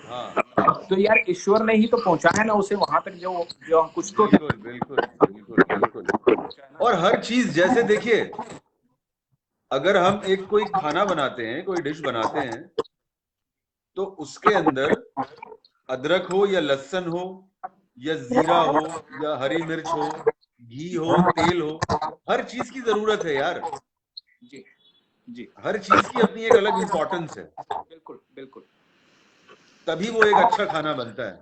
हाँ, तो यार ईश्वर ने ही तो पहुंचाया ना उसे वहां तक, जो जो कुछ तो बिल्कुल बिल्कुल बिल्कुल बिल्कुल। और हर चीज, जैसे देखिए, अगर हम एक कोई खाना बनाते हैं, कोई डिश बनाते हैं, तो उसके अंदर अदरक हो या लहसुन हो या जीरा हो या हरी मिर्च हो, घी हो, तेल हो, हर चीज की जरूरत है यार। जी जी, हर चीज की अपनी एक अलग इंपॉर्टेंस है, बिल्कुल बिल्कुल, तभी वो एक अच्छा खाना बनता है।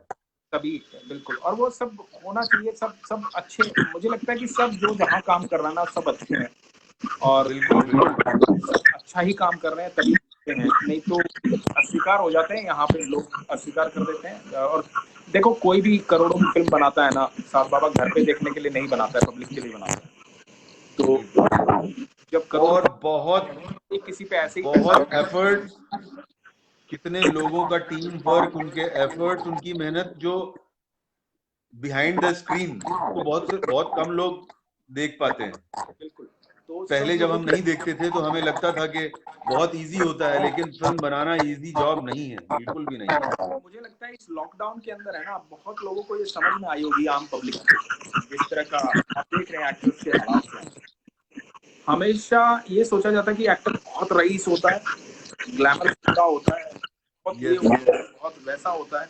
तभी बिल्कुल। और वो सब होना चाहिए, सब सब अच्छे, मुझे लगता है कि सब जो जहाँ काम कर रहा है ना सब अच्छे हैं, और बिल्कुल बिल्कुल। सब अच्छा ही काम कर रहे हैं तभी अच्छे हैं, नहीं तो अस्वीकार हो जाते हैं यहाँ पे, लोग अस्वीकार कर देते हैं। और देखो, कोई भी करोड़ों की फिल्म बनाता है ना, साथ बाबा घर पे देखने के लिए नहीं बनाता है, पब्लिक के लिए बनाता है। तो बिल्कुल। जब करोड़ और बहुत किसी पे ऐसे ही बहुत एफर्ट, कितने लोगों का टीम वर्क, उनके एफर्ट्स, उनकी मेहनत जो बिहाइंड द स्क्रीन, उसको बहुत कम लोग देख पाते हैं। बिल्कुल, तो सब पहले जब लोगों हम नहीं देखते थे तो हमें लगता था कि बहुत इजी होता है, लेकिन फिल्म बनाना इजी जॉब नहीं है, बिल्कुल भी नहीं। मुझे लगता है इस लॉकडाउन के अंदर है ना, बहुत लोगों को ये समझ में आई होगी, आम पब्लिक को, जिस तरह का आप देख रहे हैं एक्टर्स के हालात से। हमेशा ये सोचा जाता है कि एक्टर बहुत रईस होता है, ग्लैमर पूरा होता है, बहुत ये यस। होता है, बहुत वैसा होता है।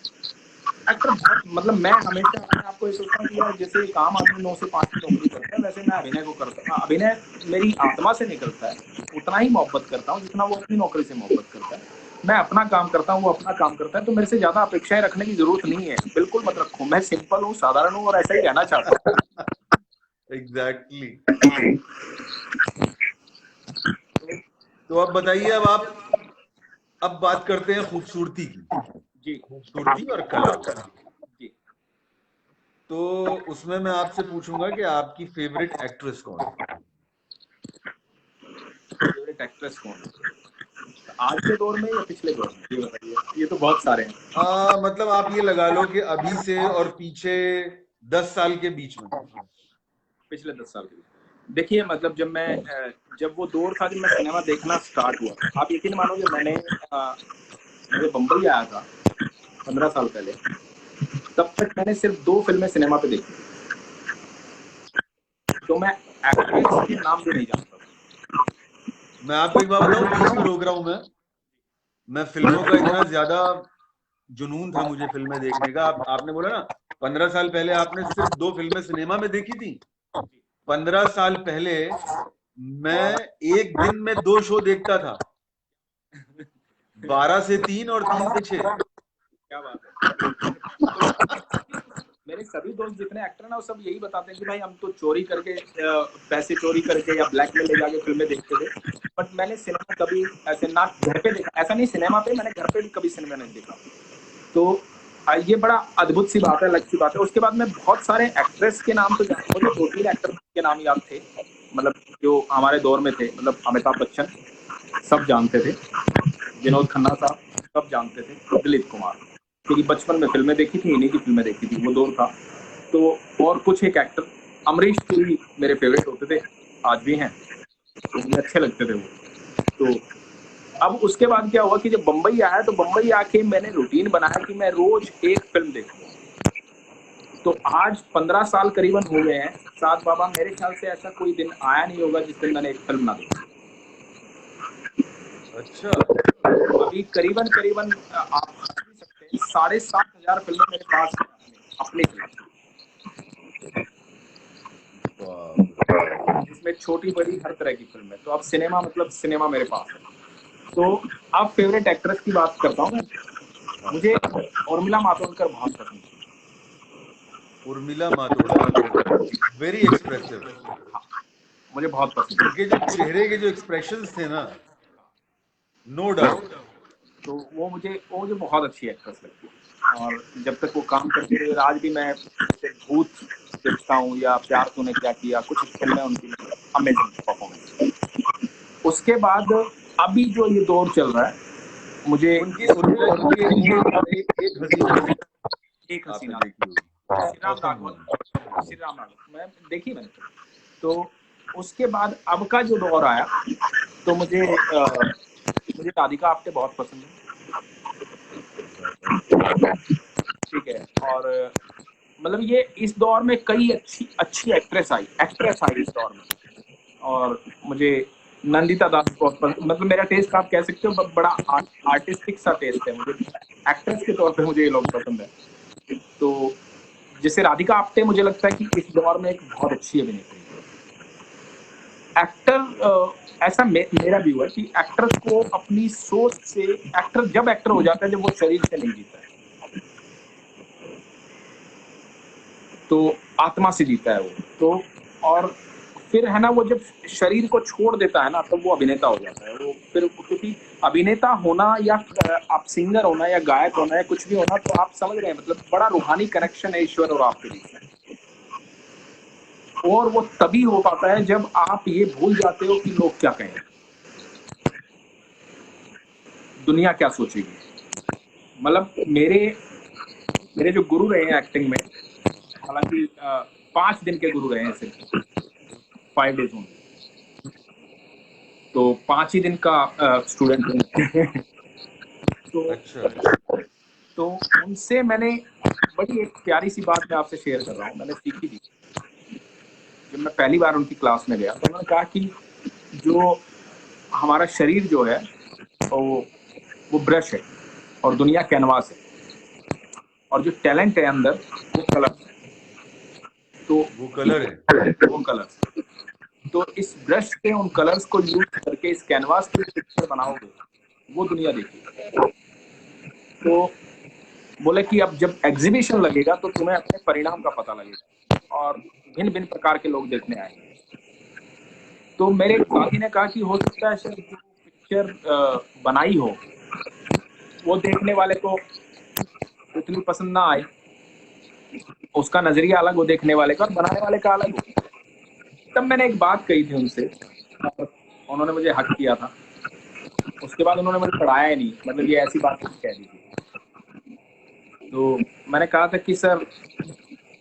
एक्टर बहुत, मतलब मैं हमेशा अपने आप को ये सोचता हूँ कि यार जैसे एक आम आदमी 9 से 5 की नौकरी करता है, वैसे मैं अभिनय को करता हूँ। अभिनय मेरी आत्मा से निकलता है, उतना ही मोहब्बत करता हूँ जितना वो अपनी नौकरी से मोहब्बत करता है। मैं अपना काम करता हूँ, वो अपना काम करता है, तो मेरे से ज्यादा अपेक्षाएं रखने की जरूरत नहीं है। बिल्कुल मत रखो, मैं सिंपल हूँ, साधारण हूँ, और ऐसा ही रहना चाहता हूँ। एग्जैक्टली। तो अब बताइए, अब बात करते हैं खूबसूरती की। जी खूबसूरती और कला। जी। तो उसमें मैं आपसे पूछूंगा कि आपकी फेवरेट एक्ट्रेस कौन है? फेवरेट एक्ट्रेस कौन है? आज के दौर में या पिछले दौर में, ये बताइए। ये तो बहुत सारे हैं। मतलब आप ये लगा लो कि अभी से और पीछे 10 साल के बीच में। पिछले 10 साल के लिए देखिए, मतलब जब वो दौर था जब मैं सिनेमा देखना स्टार्ट हुआ, आप यकीन मानोगे मुझे बम्बई आया था 15 साल पहले, तब तक मैंने सिर्फ 2 फिल्में सिनेमा पे देखी, तो मैं एक्ट्रेस के नाम भी नहीं जानता था। मैं आपको एक बात बताऊं, बीच में रोक रहा हूं मैं फिल्मों का इतना ज्यादा जुनून था मुझे फिल्में देखने का। आपने बोला ना 15 साल पहले आपने सिर्फ 2 फिल्में सिनेमा में देखी थी। 15 साल पहले मैं एक दिन में 2 शो देखता था, 12 से 3 और 3 से 6। क्या बात है। मेरे सभी दोस्त जितने एक्टर ना वो सब यही बताते हैं कि भाई हम तो चोरी करके पैसे चोरी करके या ब्लैक में ले जाके फिल्में देखते थे, बट मैंने सिनेमा कभी ऐसे ना घर पे देखा, ऐसा नहीं सिनेमा पे, मैंने घर पे भी कभी सिनेमा नहीं देखा। तो ये बड़ा अद्भुत सी बात है, अलग सी बात है। उसके बाद में बहुत सारे एक्ट्रेस के नाम तो मुझे 2-3 एक्टर के नाम याद थे, मतलब जो हमारे दौर में थे, मतलब अमिताभ बच्चन सब जानते थे, विनोद खन्ना साहब सब जानते थे, दिलीप कुमार, क्योंकि बचपन में फिल्में देखी थी, इन्हीं की फिल्में देखी थी, वो दौर था। तो और कुछ एक एक्टर अमरीश पुरी मेरे फेवरेट होते थे, आज भी हैं, मुझे अच्छे लगते थे वो। तो अब उसके बाद क्या हुआ कि जब बम्बई आया तो बम्बई आके मैंने रूटीन बनाया कि मैं रोज एक फिल्म देखूंगा। तो आज 15 साल करीबन हो गए हैं साथ बाबा, मेरे ख्याल से ऐसा कोई दिन आया नहीं होगा जिस दिन मैंने एक फिल्म ना देखी। अच्छा। अभी करीबन करीबन आप समझ भी सकते हैं 7,500 फिल्में मेरे पास अपने जिसमें छोटी बड़ी हर तरह की फिल्म है। तो अब सिनेमा मतलब सिनेमा मेरे पास है। तो अब फेवरेट एक्ट्रेस की बात करता हूँ, मुझे उर्मिला मातोंडकर बहुत पसंद है। Urmila Matondkar very expressive. मुझे बहुत पसंद है। उनके जो चेहरे के जो एक्सप्रेशंस थे ना, नो डाउट। तो वो मुझे बहुत अच्छी एक्ट्रेस लगती है, और जब तक वो काम करती रही, आज भी मैं जैसे भूत देखता हूँ या प्यार तूने क्या किया, कुछ फिल्में उनकी अमेजिंग परफॉर्मेंस। उसके बाद अभी जो ये दौर चल रहा है, मुझे उनकी उनकी उनकी एक हसीना एक आपने हसीना, देखी होगी, श्री राम ऑसम राघवन, वन। श्री राम राघवन मैं देखी मैंने। तो उसके बाद अब का जो दौर आया, तो मुझे राधिका आप्टे बहुत पसंद है। ठीक है, और मतलब ये इस दौर में कई अच्छी अच्छी एक्ट्रेस आई इस दौर में, और मुझे नंदिता दास बहुत पसंद, मतलब मेरा टेस्ट आप कह सकते हो बड़ा आर्टिस्टिक सा टेस्ट है, मुझे एक्ट्रेस के तौर पे मुझे ये लोग पसंद है। तो जैसे राधिका आप्टे मुझे लगता है कि इस दौर में एक बहुत अच्छी अभिनेत्री है। एक्टर ऐसा मेरा व्यू है कि एक्टर को अपनी सोच से, जब एक्टर हो जाता है जब वो शरीर से नहीं जीता है, तो आत्मा से जीता है वो। तो और फिर है ना, वो जब शरीर को छोड़ देता है ना, तब वो अभिनेता हो जाता है वो। फिर क्योंकि अभिनेता होना या आप सिंगर होना या गायक होना या कुछ भी होना, तो आप समझ रहे हैं, मतलब बड़ा रूहानी कनेक्शन है ईश्वर और आपके बीच में। और वो तभी हो पाता है जब आप ये भूल जाते हो कि लोग क्या कहेंगे, दुनिया क्या सोचेगी। मतलब मेरे जो गुरु रहे हैं एक्टिंग में, हालांकि 5 दिन के गुरु रहे हैं सिर्फ, 5 डेज ओनली, तो 5 ही दिन का स्टूडेंट हूँ। तो अच्छा। तो उनसे मैंने बड़ी एक प्यारी सी बात मैं आपसे शेयर कर रहा हूँ, मैंने सीखी थी जब मैं पहली बार उनकी क्लास में गया। तो उन्होंने कहा कि जो हमारा शरीर जो है वो ब्रश है और दुनिया कैनवास है, और जो टैलेंट है अंदर वो कलर है। तो वो कलर है। वो कलर, तो इस ब्रश से उन कलर्स को यूज करके इस कैनवास पे पिक्चर बनाओगे, वो दुनिया देखेगी। तो बोले कि अब जब एग्जीबिशन लगेगा तो तुम्हें अपने परिणाम का पता लगेगा, और भिन्न भिन्न प्रकार के लोग देखने आए। तो मेरे एक साथी ने कहा कि हो सकता है शायद जो पिक्चर बनाई हो वो देखने वाले को इतनी पसंद ना आए, उसका नजरिया अलग हो देखने वाले का और बनाने वाले का अलग हो। तब मैंने एक बात कही थी उनसे, उन्होंने मुझे हक किया था। उसके बाद उन्होंने मुझे पढ़ाया ही नहीं, मतलब ये ऐसी बात कुछ कह दी थी। तो मैंने कहा था कि सर,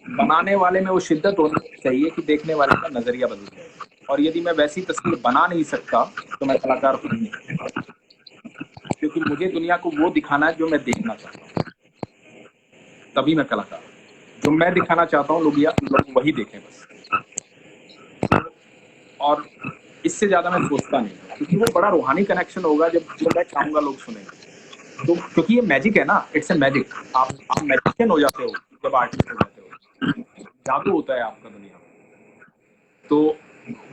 बनाने वाले में वो शिद्दत होनी चाहिए कि देखने वाले का नजरिया बदल जाए, और यदि मैं वैसी तस्वीर बना नहीं सकता तो मैं कलाकार हूँ नहीं, क्योंकि मुझे दुनिया को वो दिखाना है जो मैं देखना चाहता हूँ, तभी मैं कलाकार हूँ। जो मैं दिखाना चाहता हूँ लोग वही देखें बस, और इससे ज्यादा मैं सोचता नहीं, क्योंकि वो बड़ा रूहानी कनेक्शन होगा जब मैं चाहूंगा लोग सुनेंगे। तो क्योंकि ये मैजिक है ना, इट्स ए मैजिक। आप मैजिशियन हो जाते हो जब आर्टिस्ट हो जाते हो, जादू होता है आपका दुनिया में। तो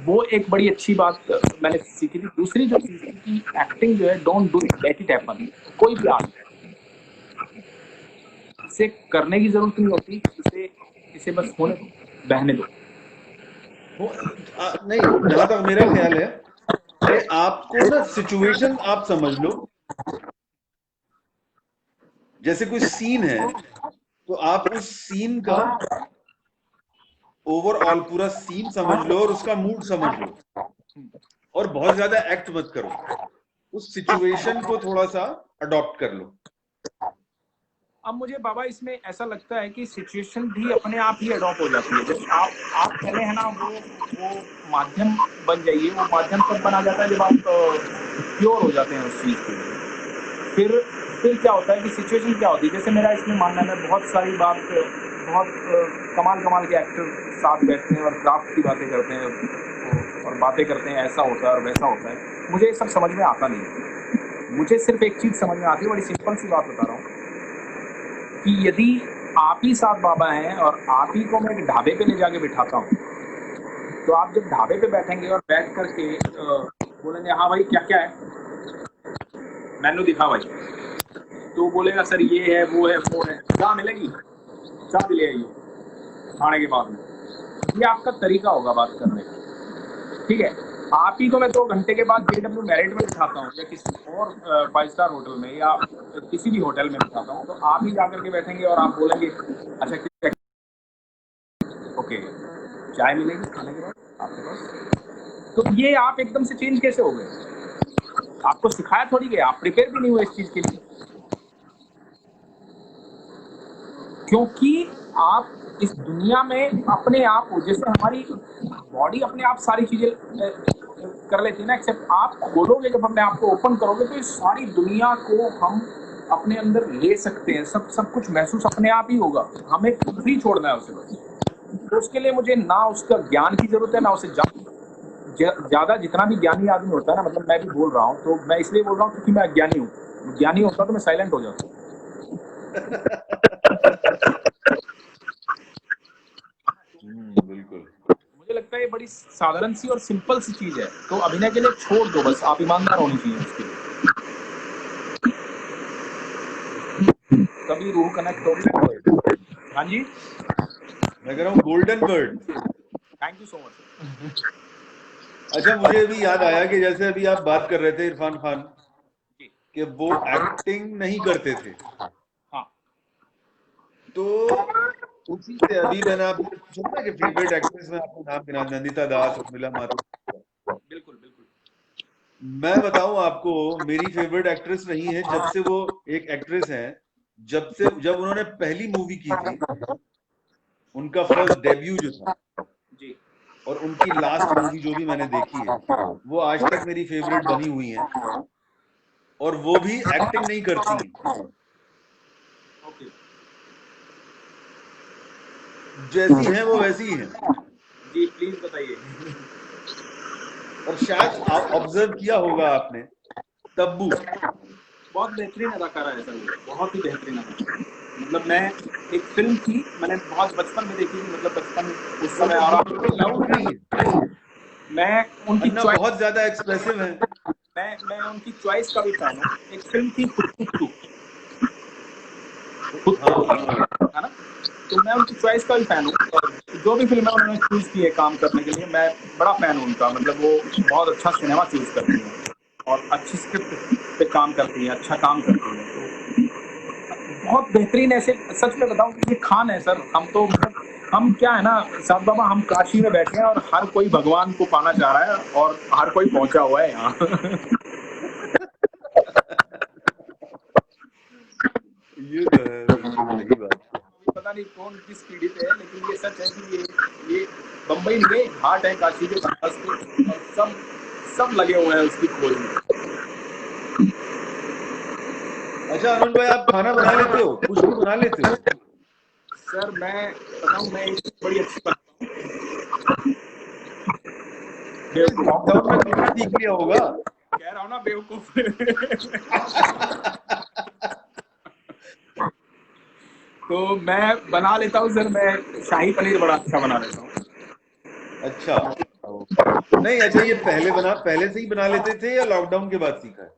वो एक बड़ी अच्छी बात मैंने सीखी थी। दूसरी जो चीज थी कि एक्टिंग जो है, don't do it, let it happen. कोई भी आर्ट है, इसे करने की जरूरत नहीं होती, इसे बस होने दो, बहने दो। नहीं, जहां तक मेरा ख्याल है कि आपको ना सिचुएशन आप समझ लो। जैसे कोई सीन है तो आप उस सीन का ओवरऑल पूरा सीन समझ लो और उसका मूड समझ लो, और बहुत ज्यादा एक्ट मत करो, उस सिचुएशन को थोड़ा सा अडॉप्ट कर लो। अब मुझे बाबा इसमें ऐसा लगता है कि सिचुएशन भी अपने आप ही अडॉप्ट हो जाती है। जब आप पहले है ना वो माध्यम बन जाइए। वो माध्यम तब बना जाता है जब आप प्योर हो जाते हैं उस चीज के लिए। फिर क्या होता है कि सिचुएशन क्या होती है, जैसे मेरा इसमें मानना है, बहुत सारी बात, बहुत कमाल के एक्टर साथ बैठते हैं और क्राफ्ट की बातें करते हैं और बातें करते हैं, ऐसा होता है और वैसा होता है। मुझे ये सब समझ में आता नहीं। मुझे सिर्फ एक चीज समझ में आती है, बड़ी सिंपल सी बात बता रहा हूँ, कि यदि आप ही साथ बाबा हैं और आप ही को मैं एक ढाबे पे ले जाके बिठाता हूँ, तो आप जब ढाबे पे बैठेंगे और बैठ करके बोलेंगे हाँ भाई क्या क्या है, मेनू दिखा भाई, तो बोलेगा सर ये है वो है वो है, चाय मिलेगी, चाय भी ले आइए खाने के बाद में। ये आपका तरीका होगा बात करने का, ठीक है। आप ही को मैं 2 घंटे के बाद JW मैरिट में बिठाता हूँ या किसी और 5 स्टार होटल में या किसी भी होटल में बिठाता हूँ, तो आप ही जाकर के बैठेंगे और आप बोलेंगे अच्छा क्या, ओके चाय मिलेगी खाने के बाद आपके पास। तो ये आप एकदम से चेंज कैसे हो गए? आपको सिखाया थोड़ी गया, आप प्रिपेयर भी नहीं हुए इस चीज के लिए, क्योंकि आप इस दुनिया में अपने आप हो। जैसे हमारी बॉडी अपने आप सारी चीजें कर लेती है ना, एक्सेप्ट आप खोलोगे, जब अपने आप को ओपन करोगे तो इस सारी दुनिया को हम अपने अंदर ले सकते हैं। सब कुछ महसूस अपने आप ही होगा, हमें फ्री छोड़ना है उसे बस। तो उसके लिए मुझे ना उसका ज्ञान की जरूरत है, ना उसे ज्यादा। जितना भी ज्ञानी आदमी होता है ना, मतलब मैं भी बोल रहा हूँ, तो मैं इसलिए बोल रहा हूँ क्योंकि मैं अज्ञानी हूँ। ज्ञानी होता तो मैं साइलेंट हो जाता। बिल्कुल। मुझे लगता है ये बड़ी साधारण सी और सिंपल सी चीज है। तो अभिनय के लिए छोड़ दो, बस आप ईमानदार होनी चाहिए उसके लिए, कभी रूह कनेक्ट होगी। हाँ जी, मैं कह रहा हूँ golden word. Thank you so much. अच्छा, मुझे अभी याद आया कि जैसे अभी आप बात कर रहे थे इरफान खान कि वो एक्टिंग नहीं करते थे, हाँ, तो उसी से अभी मैंने आपसे पूछा ना कि फेवरेट एक्ट्रेस में आपको नाम गिना, नंदिता दास, उर्मिला मातोंडकर। बिल्कुल बिल्कुल। मैं बताऊं आपको, मेरी फेवरेट एक्ट्रेस रही है जब से वो एक एक्ट्रेस है, जब उन्होंने पहली मूवी की थी, उनका फर्स्ट डेब्यू जो था, जी, और उनकी लास्ट मूवी जो भी मैंने देखी है, वो आज तक मेरी फेवरेट बनी हुई है, और वो भी एक्टिंग नहीं करती हैं। ओके, जैसी हैं वो वैसी ही हैं। जी प्लीज बताइए। और शायद ऑब्जर्व किया होगा आपने, तब्बू। बहुत बेहतरीन अदाकारा है सर, बहुत ही बेहतरीन अदाकारा। मतलब मैं एक फिल्म थी, मैंने बहुत बचपन में देखी थी, मतलब बचपन उस समय आ रहा। लाउड नहीं है, मैं उनकी अन्ना चॉइस, बहुत ज्यादा एक्सप्रेसिव है। मैं उनकी चॉइस का भी फैन हूँ। एक फिल्म थी कुत्तू, हाँ हाँ हाँ। है ना, तो मैं उनकी चॉइस का भी फैन हूँ। जो भी फिल्में उन्होंने चूज की है काम करने के लिए, मैं बड़ा फैन हूँ उनका। मतलब वो बहुत अच्छा सिनेमा चूज करती हैं और अच्छी स्क्रिप्ट पे काम करती हैं, अच्छा काम करती हैं। तो बहुत बेहतरीन ऐसे, सच में बताऊं कि ये खान है सर। हम तो मतलब हम क्या है ना साहब बाबा, हम काशी में बैठे हैं और हर कोई भगवान को पाना चाह रहा है और हर कोई पहुंचा हुआ है यहाँ। ये तो है, बिल्कुल सही बात है। अभी पता नहीं कौन किस पीढ़ी पे है, लेकिन ये सच है कि ये बम्बई नहीं है, घाट है काशी के पास के, और सब लगे हुए हैं उसकी खोज में। अच्छा अनुज भाई, आप खाना बना लेते हो? कुछ भी बना लेते हो? सर मैं बताऊं, मैं एक चीज़ बड़ी अच्छी बनाता हूँ। अरे बेवकूफ लॉकडाउन में खाना सीख लिया होगा। कह रहा हूँ ना, बेवकूफ। तो मैं बना लेता हूँ सर, मैं शाही पनीर बड़ा अच्छा बना लेता हूँ। अच्छा, नहीं अच्छा, ये पहले से ही बना लेते थे या लॉकडाउन के बाद सीखा है?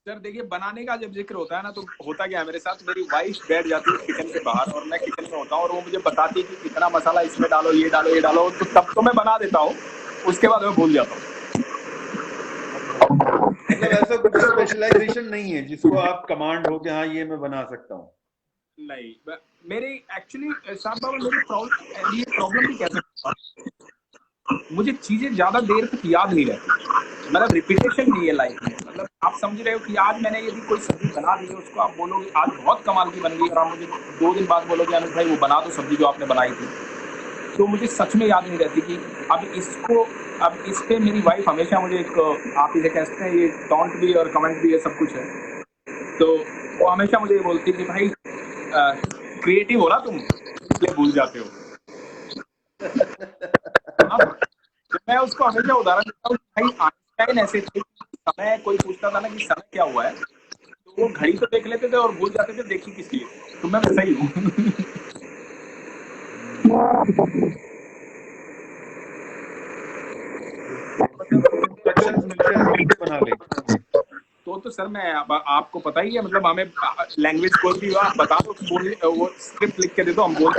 सर देखिए, बनाने का जब जिक्र होता है ना, तो होता क्या है मेरे साथ, मेरी वाइफ बैठ जाती है किचन के बाहर और मैं किचन में होता हूँ, और वो मुझे बताती है कि इतना मसाला इसमें डालो, ये डालो, ये डालो, तो तब तो मैं बना देता हूँ, उसके बाद मैं भूल जाता हूँ। मतलब ऐसा कुछ स्पेशलाइजेशन नहीं है जिसको आप कमांड हो कि हाँ ये मैं बना सकता हूँ? नहीं, मेरी एक्चुअली साहब बाबा, मेरी प्रॉब्लम भी कह सकता हूँ, मुझे चीजें ज्यादा देर तक याद नहीं रहती। मतलब रिपीटेशन नहीं है लाइफ में। मतलब आप समझ रहे हो कि आज मैंने यदि कोई सब्जी बना दी है, उसको आप बोलोगे आज बहुत कमाल की बन गई, और आप मुझे 2 दिन बाद बोलोगे अनुज भाई वो बना दो सब्जी जो आपने बनाई थी, तो मुझे सच में याद नहीं रहती कि अब इस पे मेरी वाइफ हमेशा मुझे एक, आप इसे कह सकते हैं, ये टॉन्ट भी और कमेंट भी है, सब कुछ है। तो वो हमेशा मुझे ये बोलती है कि भाई क्रिएटिव हो ना तुम, इसलिए भूल जाते हो। हाँ, तो मैं उसको हमेशा उदाहरण देता हूँ कि भाई आइंस्टाइन ऐसे थे, समय कोई पूछता था ना कि समय क्या हुआ है, तो वो घड़ी तो देख लेते थे और भूल जाते थे देखी किस लिए। तो मैं वैसा ही हूँ। मतलब इंस्ट्रक्शंस मिलते हैं तो कुछ बना लेंगे। तो सर मैं अब आपको पता ही है, मतलब हमें लैंग्वेज कोई भी हो आप बता दो, बोल वो स्क्रिप्ट लिख के दे दो, हम बोल।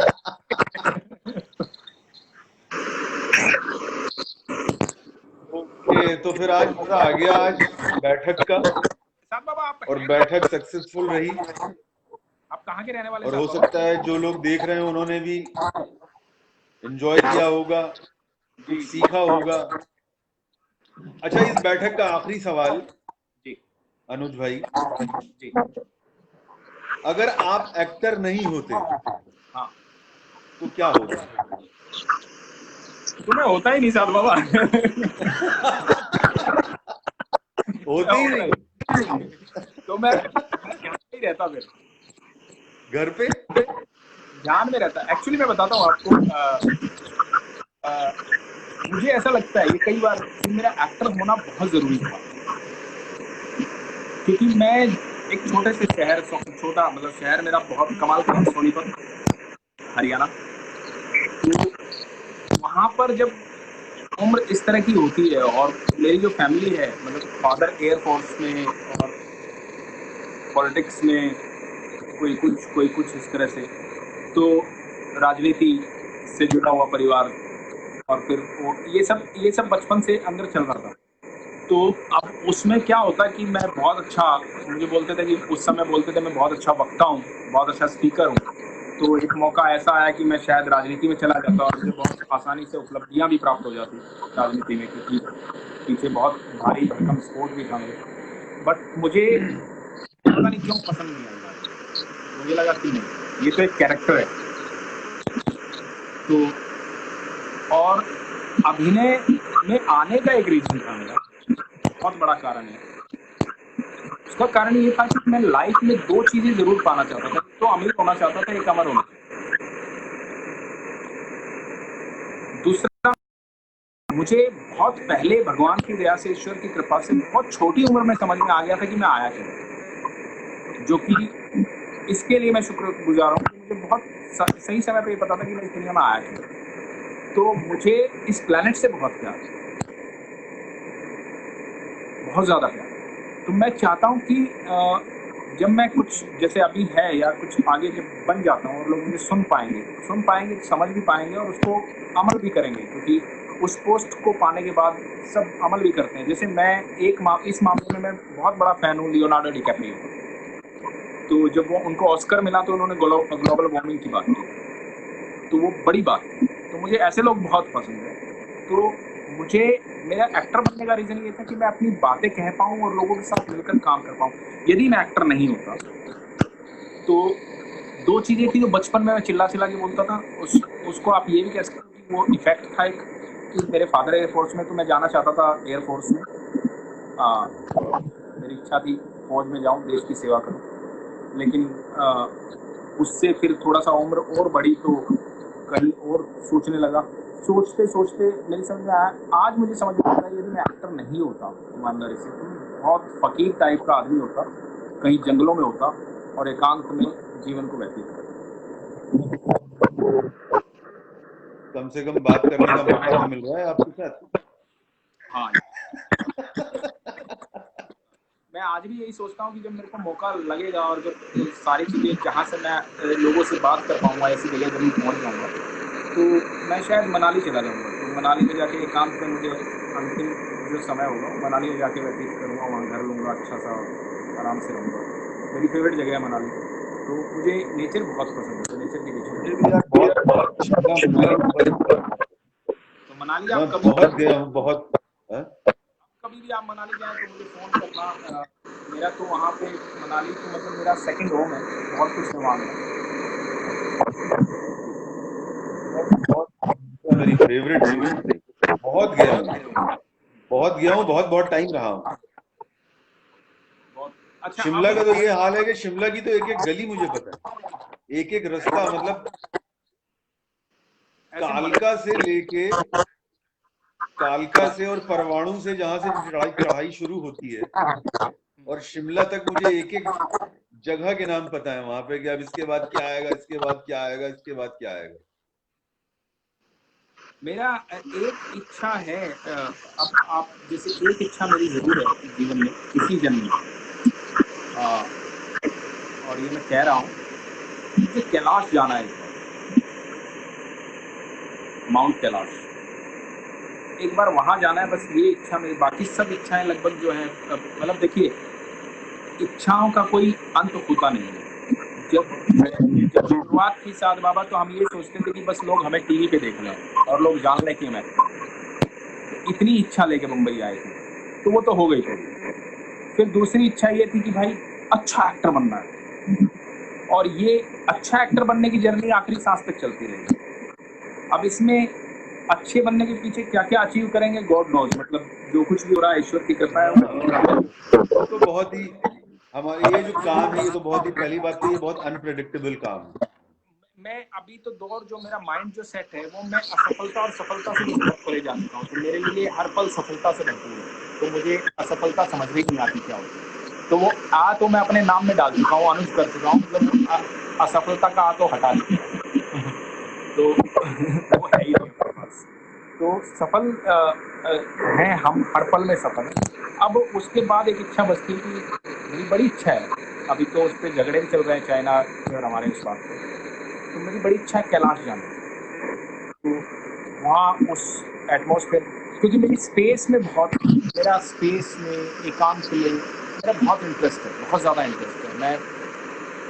ओके, तो फिर आज मजा आ गया आज बैठक का, साहब बाबा आप और हैं बैठक सक्सेसफुल रही। आप कहाँ के रहने वाले और साहब हो बाबा? सकता है जो लोग देख रहे हैं उन्होंने भी एंजॉय किया होगा, जी कुछ जी सीखा होगा। अच्छा, इस बैठक का आखिरी सवाल जी अनुज भाई, जी। अगर आप एक्टर नहीं होते हाँ, तो क्या होता? तुम्हें होता ही नहीं साहब बाबा। होते ही नहीं? तो मैं ध्यान में ही रहता फिर, घर पे? ध्यान में रहता। एक्चुअली मैं बताता हूँ आपको, अ, मुझे ऐसा लगता है ये कई बार कि मेरा एक्टर होना बहुत जरूरी था, क्योंकि मैं एक छोटे से शहर, छोटा मतलब शहर मेरा बहुत कमाल का है, सोनीपत, हरियाणा। तो वहाँ पर जब उम्र इस तरह की होती है, और मेरी जो फैमिली है, मतलब फादर एयरफोर्स में और पॉलिटिक्स में, कोई कुछ इस तरह से, तो राजनीति से जुड़ा हुआ परिवार, और फिर वो ये सब बचपन से अंदर चल रहा था। तो अब उसमें क्या होता कि मैं बहुत अच्छा, मुझे बोलते थे कि उस समय बोलते थे मैं बहुत अच्छा वक्ता हूँ, बहुत अच्छा स्पीकर हूँ। तो एक मौका ऐसा आया कि मैं शायद राजनीति में चला जाता और मुझे बहुत आसानी से उपलब्धियां भी प्राप्त हो जाती राजनीति में, क्योंकि पीछे बहुत भारी भरकम स्पोर्ट भी था मुझे। बट मुझे पता नहीं क्यों पसंद नहीं आई। मुझे लगा कि नहीं, ये तो एक कैरेक्टर है। तो और अभिनय में आने का एक रीजन था मेरा, बहुत बड़ा कारण है। उसका कारण ये था कि मैं लाइफ में 2 चीजें जरूर पाना चाहता था। तो अमीर होना चाहता था, एक अमर होना चाहता था। दूसरा, मुझे बहुत पहले भगवान की दया से, ईश्वर की कृपा से बहुत छोटी उम्र में समझ में आ गया था कि मैं आया क्यों, जो कि इसके लिए मैं शुक्रगुजार हूँ कि मुझे बहुत सही समय पे ये पता था कि मैं इस दुनिया में आया क्यों। तो मुझे इस प्लेनेट से बहुत प्यार है, बहुत ज्यादा प्यार। तो मैं चाहता हूँ कि जब मैं कुछ जैसे अभी है या कुछ आगे जब बन जाता हूँ और लोग मुझे सुन पाएंगे, समझ भी पाएंगे और उसको अमल भी करेंगे, क्योंकि उस पोस्ट को पाने के बाद सब अमल भी करते हैं। जैसे मैं इस मामले में मैं बहुत बड़ा फैन हूँ लियोनार्डो डिकैप्रियो। तो जब वो उनको ऑस्कर मिला तो उन्होंने ग्लोबल वार्मिंग की बात की, तो वो बड़ी बात थी। तो मुझे ऐसे लोग बहुत पसंद है। तो मुझे मेरा एक्टर बनने का रीजन ये था कि मैं अपनी बातें कह पाऊँ और लोगों के साथ मिलकर काम कर पाऊँ। यदि मैं एक्टर नहीं होता तो 2 चीजें थी जो बचपन में मैं चिल्ला चिल्ला के बोलता था। उसको आप ये भी कह सकते हो कि वो इफेक्ट था एक, कि मेरे फादर एयरफोर्स में, तो मैं जाना चाहता था एयरफोर्स में। मेरी इच्छा थी फौज में जाऊं, देश की सेवा करूं। लेकिन उससे फिर थोड़ा सा उम्र और बढ़ी तो कहीं और सोचने लगा। सोचते सोचते मेरी समझ में आया, आज मुझे समझ में आता है यदि मैं एक्टर नहीं होता ईमानदारी से तो मैं बहुत फकीर टाइप का आदमी होता, कहीं जंगलों में होता और एकांत में जीवन को व्यतीत करता। कम से कम बात करने का मौका तो मिल रहा है आपके साथ। हाँ मैं आज भी यही सोचता हूँ कि जब मेरे को मौका लगेगा और जब सारी चीज़ें जहाँ से मैं लोगों से बात कर पाऊँगा, ऐसी जगह जब मैं पहुँच जाऊँगा तो मैं शायद मनाली चला जाऊँगा। तो मनाली में जाके एकांत में मुझे अंतिम जो समय होगा मनाली में जाके व्यतीत करूँगा, वहाँ घर लूँगा अच्छा सा, आराम से रहूँगा। मेरी फेवरेट जगह है मनाली। तो मुझे नेचर बहुत पसंद है, तो नेचर के बीच मुझे भी यार तो मनाली मैं आप कभी बहुत गया हूँ बहुत। कभी भी आप मनाली जाएं तो मुझे फ़ोन करना। मेरा तो वहाँ पे मनाली तो मतलब मेरा सेकंड होम है, बहुत कुछ है वहाँ का। मेरी फेवरेट सिटी, बहुत गया हूँ, बहुत टाइम रहा हूँ। अच्छा, शिमला का तो ये हाल है कि शिमला की तो एक एक गली मुझे पता है, एक एक रास्ता, मतलब कालका से और परवाणु से जहां से चढ़ाई शुरू होती है और शिमला तक मुझे एक एक जगह के नाम पता है वहां पे कि अब इसके बाद क्या आएगा, इसके बाद क्या आएगा, इसके बाद क्या आएगा। मेरा एक इच्छा है, अब आप जैसे एक इच्छा मेरी जरूर है जीवन में किसी जन्म में, और ये मैं कह रहा हूँ, मुझे कैलाश जाना है, माउंट कैलाश एक बार वहां जाना है, बस ये इच्छा मेरी। बाकी सब इच्छाएं लगभग जो है, मतलब देखिए इच्छाओं का कोई अंत होता नहीं है। जब शुरुआत की साध बाबा तो हम ये सोचते थे कि बस लोग हमें टीवी पे देख लें और लोग जान लें कि मैं इतनी इच्छा लेके मुंबई आए थे, तो वो तो हो गई थी। फिर दूसरी इच्छा ये थी कि भाई अच्छा एक्टर बनना है, और ये अच्छा एक्टर बनने की जर्नी आखिरी सांस तक चलती रहेगी। अब इसमें अच्छे बनने के पीछे क्या क्या अचीव करेंगे गॉड नोज, मतलब जो कुछ भी हो रहा है ईश्वर की कृपा है। तो बहुत ही हमारे ये जो काम है, ये तो बहुत ही, पहली बात तो ये बहुत अनप्रेडिक्टेबल काम है। मैं अभी तो दौर जो मेरा माइंड जो सेट है वो मैं असफलता और सफलता से बहुत परे जा चुका हूँ। तो मेरे लिए हर पल सफलता से भरपूर है, तो मुझे असफलता समझ में नहीं आती क्या होती है। तो वो तो मैं अपने नाम में डाल चुका हूँ, अनुज कर चुका हूँ, मतलब असफलता का तो हटा चुका हूँ। तो वो है ही नहीं हमारे पास। तो सफल हैं हम, हर पल में सफल हैं। अब उसके बाद एक इच्छा बचती है कि मेरी बड़ी इच्छा है, अभी तो उस पर झगड़े भी चल रहे हैं चाइना और हमारे इस बात पे, तो मेरी बड़ी इच्छा है कैलाश जाना। तो वहाँ उस एटमॉस्फेयर, क्योंकि मेरी स्पेस में मेरा स्पेस में एकांत में मेरा बहुत इंटरेस्ट है, बहुत ज़्यादा इंटरेस्ट है। मैं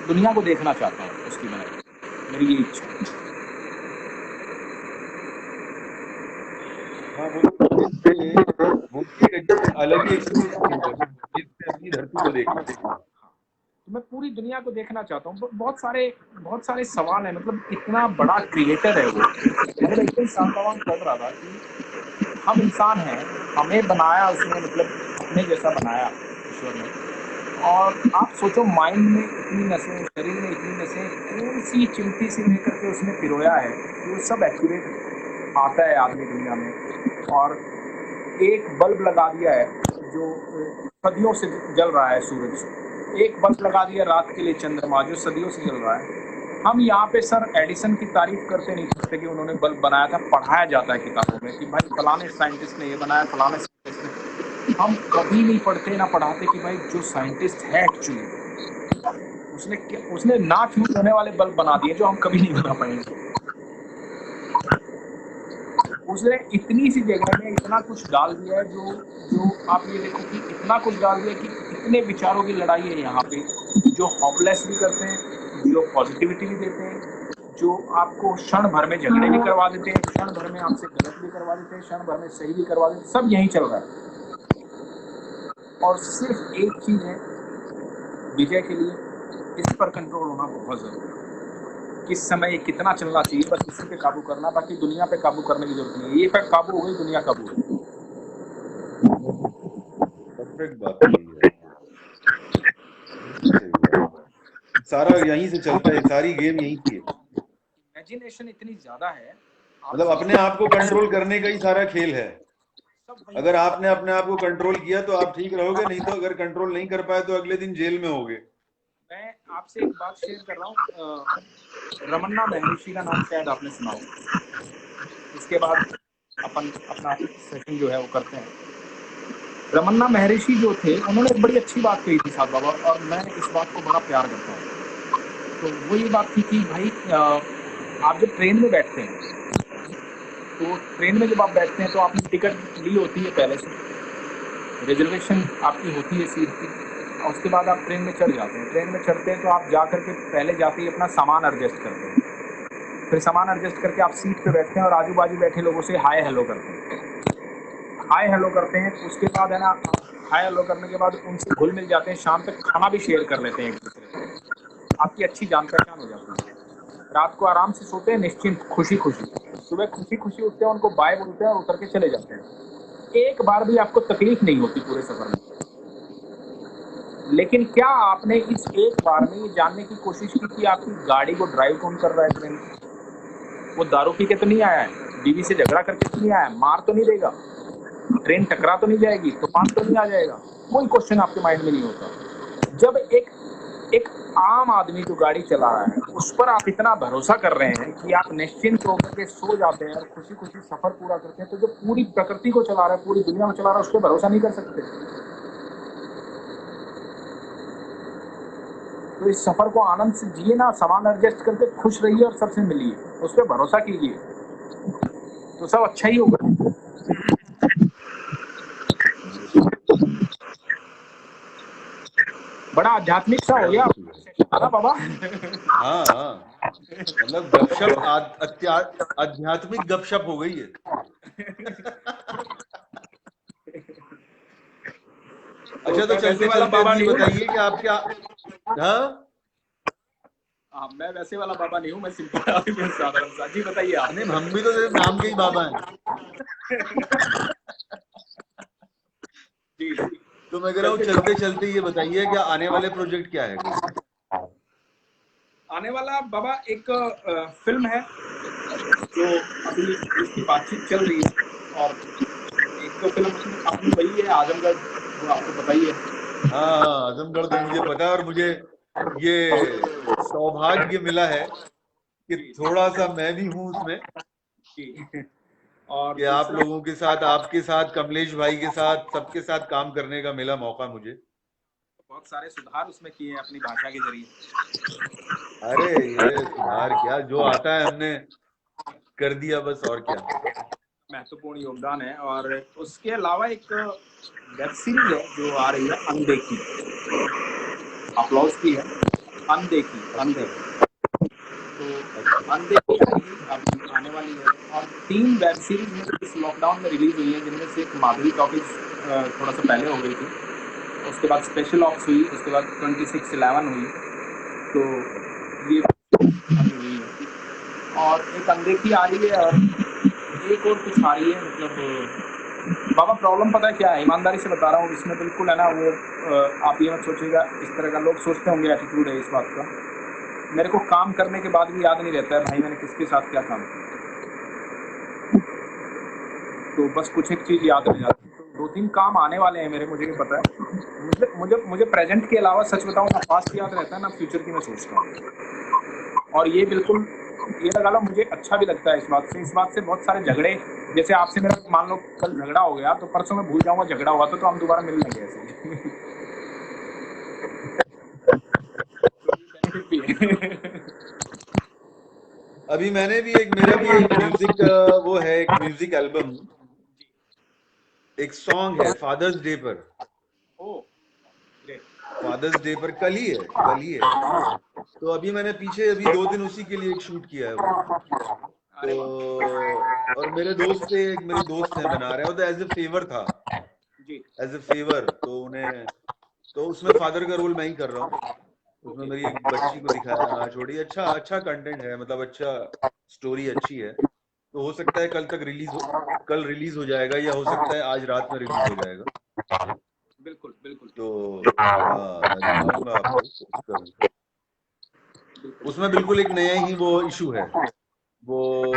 दुनिया को देखना चाहता हूँ उसकी बनाई, मेरी ये इच्छा है। हाँ, वो एक अलग ही एक्सपीरियंस है जिससे अपनी धरती को देखना। तो मैं पूरी दुनिया को देखना चाहता हूँ। बहुत सारे सवाल हैं, मतलब इतना बड़ा क्रिएटर है वो। मतलब एक दिन शांत पढ़ रहा था कि हम इंसान हैं, हमें बनाया उसने, मतलब अपने जैसा बनाया ईश्वर ने। और आप सोचो माइंड में इतनी नसें, शरीर में इतनी नसें, कौन सी चिमटी से लेकर के उसने पिरोया है, वो सब एक्यूरेट आता है आदमी दुनिया में। और एक बल्ब लगा दिया है जो सदियों से जल रहा है, सूरज, एक बल्ब लगा दिया रात के लिए चंद्रमा जो सदियों से जल रहा है। हम यहाँ पे सर एडिसन की तारीफ करते नहीं सकते कि उन्होंने बल्ब बनाया था, पढ़ाया जाता है किताबों में कि भाई फलाने साइंटिस्ट ने ये बनाया, फलाने साइंटिस्ट ने। हम कभी नहीं पढ़ते ना पढ़ाते कि भाई जो साइंटिस्ट है एक्चुअली उसने ना फ्यूज होने वाले बल्ब बना दिए जो हम कभी नहीं बना पाएंगे। उसने इतनी सी जगह में इतना कुछ डाल दिया है जो जो आप ये देखो कि इतना कुछ डाल दिया कि इतने विचारों की लड़ाई है यहाँ पे, जो हॉपलेस भी करते हैं, जो पॉजिटिविटी भी देते हैं, जो आपको क्षण भर में झगड़े भी करवा देते हैं, क्षण भर में आपसे गलत भी करवा देते हैं, क्षण भर में सही भी करवा देते हैं, सब यही चल रहा है। और सिर्फ एक चीज है विजय के लिए, इस पर कंट्रोल होना बहुत जरूरी है। किस समय ये कितना चलना चाहिए, बस इसी पे काबू करना, बाकी दुनिया पे काबू करने की जरूरत नहीं है। ये पे काबू हो गई, दुनिया काबू हो गई। परफेक्ट बात कही है, बिल्कुल सही बात। सारा यहीं से चलता है, सारी गेम यहीं की है। इमेजिनेशन इतनी ज्यादा है, मतलब अपने आप को कंट्रोल करने का ही सारा खेल है। अगर आपने अपने आप को कंट्रोल किया तो आप ठीक रहोगे, नहीं तो अगर कंट्रोल नहीं कर पाए तो अगले दिन जेल में होगे। मैं आपसे एक बात शेयर कर रहा हूँ, रमन्ना महर्षि का नाम शायद आपने सुना हो। इसके बाद अपन अपना सेशन जो है वो करते हैं। रमन्ना महर्षि जो थे, उन्होंने एक बड़ी अच्छी बात कही थी साहब बाबा, और मैं इस बात को बड़ा प्यार करता हूँ। तो वो ये बात थी कि भाई आप जब ट्रेन में बैठते हैं, तो ट्रेन में जब आप बैठते हैं तो आपने टिकट ली होती है, पहले से रिजर्वेशन आपकी होती है सीट की, और उसके बाद आप ट्रेन में चढ़ जाते हैं। ट्रेन में चढ़ते हैं तो आप जा करके पहले जाते ही अपना सामान एडजस्ट करते हैं, फिर सामान एडजस्ट करके आप सीट पे बैठते हैं और आजू बाजू बैठे लोगों से हाय हेलो करते हैं। हाय हेलो करते हैं, उसके बाद है ना, हाय हेलो करने के बाद उनसे घुल मिल जाते हैं, शाम तक खाना भी शेयर कर लेते हैं एक दूसरे से, आपकी अच्छी जान पहचान हो जाती है। रात को आराम से सोते हैं निश्चिंत, खुशी खुशी, सुबह खुशी खुशी उठते हैं, उनको बाय बोलते हैं और उतर के चले जाते हैं। एक बार भी आपको तकलीफ नहीं होती पूरे सफर में। लेकिन क्या आपने इस एक बार में ये जानने की कोशिश की कि आपकी गाड़ी को ड्राइव कौन कर रहा है ट्रेन? वो दारू पी के तो नहीं आया है, बीवी से झगड़ा करके तो नहीं आया, मार तो नहीं देगा, ट्रेन टकरा तो नहीं जाएगी, तूफान तो नहीं आ जाएगा, कोई क्वेश्चन आपके माइंड में नहीं होता। जब एक आम आदमी जो गाड़ी चला रहा है उस पर आप इतना भरोसा कर रहे हैं कि आप निश्चिंत होकर के सो जाते हैं और खुशी खुशी सफर पूरा करते हैं, तो जो पूरी प्रकृति को चला रहा है, पूरी दुनिया में चला रहा है, उस पर भरोसा नहीं कर सकते? तो इस सफर को आनंद से जिए ना, सामान एडजस्ट करके खुश रहिए और सबसे मिलिए, उस पर भरोसा कीजिए, तो सब अच्छा ही होगा। बड़ा आध्यात्मिक सा हो गया ना बाबा। हाँ हाँ, मतलब गपशप आध्यात्मिक गपशप हो गई है। अच्छा, तो चलते चलते अभी बताइए कि आप क्या। हाँ, मैं वैसे वाला बाबा नहीं हूँ, मैं सिंपल आदमी, साधारण सा। जी बताइए आप। नहीं, हम भी तो सिर्फ नाम के ही बाबा हैं। जी, तो मैं कह रहा हूँ चलते चलते ये बताइए कि आने वाले प्रोजेक्ट क्या है? आने वाला बाबा एक फिल्म है जो अभी इसकी बातचीत चल रही है, और एक तो फिल्म अपनी वही है आजमगढ़, वो आपको पता ही है। हाँ, आजमगढ़ तो मुझे पता है, और मुझे ये सौभाग्य मिला है कि थोड़ा सा मैं भी हूँ उसमें, और कि आप लोगों के साथ, आपके साथ, कमलेश भाई के साथ, सबके साथ काम करने का मिला मौका मुझे। बहुत सारे सुधार उसमें किए हैं अपनी भाषा के जरिए। अरे ये सुधार क्या, जो आता है हमने कर दिया बस, और क्या। महत्वपूर्ण योगदान है। और उसके अलावा एक वेब सीरीज है जो आ रही है, अनदेखी, अपलॉज की है, अनदेखी। तो अनदेखी अभी आने वाली है, और 3 वेब सीरीज में इस लॉकडाउन में रिलीज हुई है, जिनमें से एक माधुरी टॉकीज थोड़ा सा पहले हो गई थी, उसके बाद स्पेशल ऑप्स हुई, उसके बाद 2611 हुई, तो ये हुई है, और एक अनदेखी आ रही है, और एक और कुछ आ रही है। मतलब बाबा प्रॉब्लम पता है क्या है, ईमानदारी से बता रहा हूँ, इसमें बिल्कुल है ना वो, आप ये मत सोचिएगा, इस तरह का लोग सोचते होंगे एटीट्यूड है इस बात का, मेरे को काम करने के बाद भी याद नहीं रहता है भाई मैंने किसके साथ क्या काम किया, तो बस कुछ एक चीज याद रह जाती है। तो 2-3 काम आने वाले हैं मेरे, मुझे भी पता है। मुझे प्रेजेंट के अलावा सच बताऊं ना, पास्ट याद रहता है ना, फ्यूचर की मैं सोचता हूँ। और ये बिल्कुल, ये लगा लो, मुझे अच्छा भी लगता है इस बात से बहुत सारे झगड़े, जैसे आपसे मेरा मान लो कल झगड़ा हो गया, तो परसों मैं भूल जाऊंगा झगड़ा हुआ तो हम दोबारा मिल लेंगे ऐसे। अभी मैंने भी मेरा भी एक म्यूजिक वो है, एक म्यूजिक एल्बम, एक सॉन्ग है फादर्स डे पर। ओ ग्रेट। फादर्स डे पर कल ही है। तो अभी मैंने पीछे अभी 2 दिन उसी के लिए एक शूट किया है वो। अरे तो वाह। और मेरे दोस्त थे, एक मेरे दोस्त हैं बना रहे हैं, वो तो एज ए फेवर था, जी। As a favour. तो उन्हें, तो उसमें फादर का रोल मैं ही कर रहा हूँ। उसमें ओके। मेरी एक बच्ची को दिखाया, हाँ छोड़ी, अच्छा अच्छा कंटेंट है, मतलब अच्छा, स्टोरी अच्छी है। तो हो सकता है कल रिलीज हो जाएगा, या हो सकता है आज रात में रिलीज हो जाएगा। बिल्कुल बिल्कुल तो हाँ, मैं दिखाऊंगा आपको बिल्कुल। उसमें बिल्कुल एक नया ही वो इशू है, वो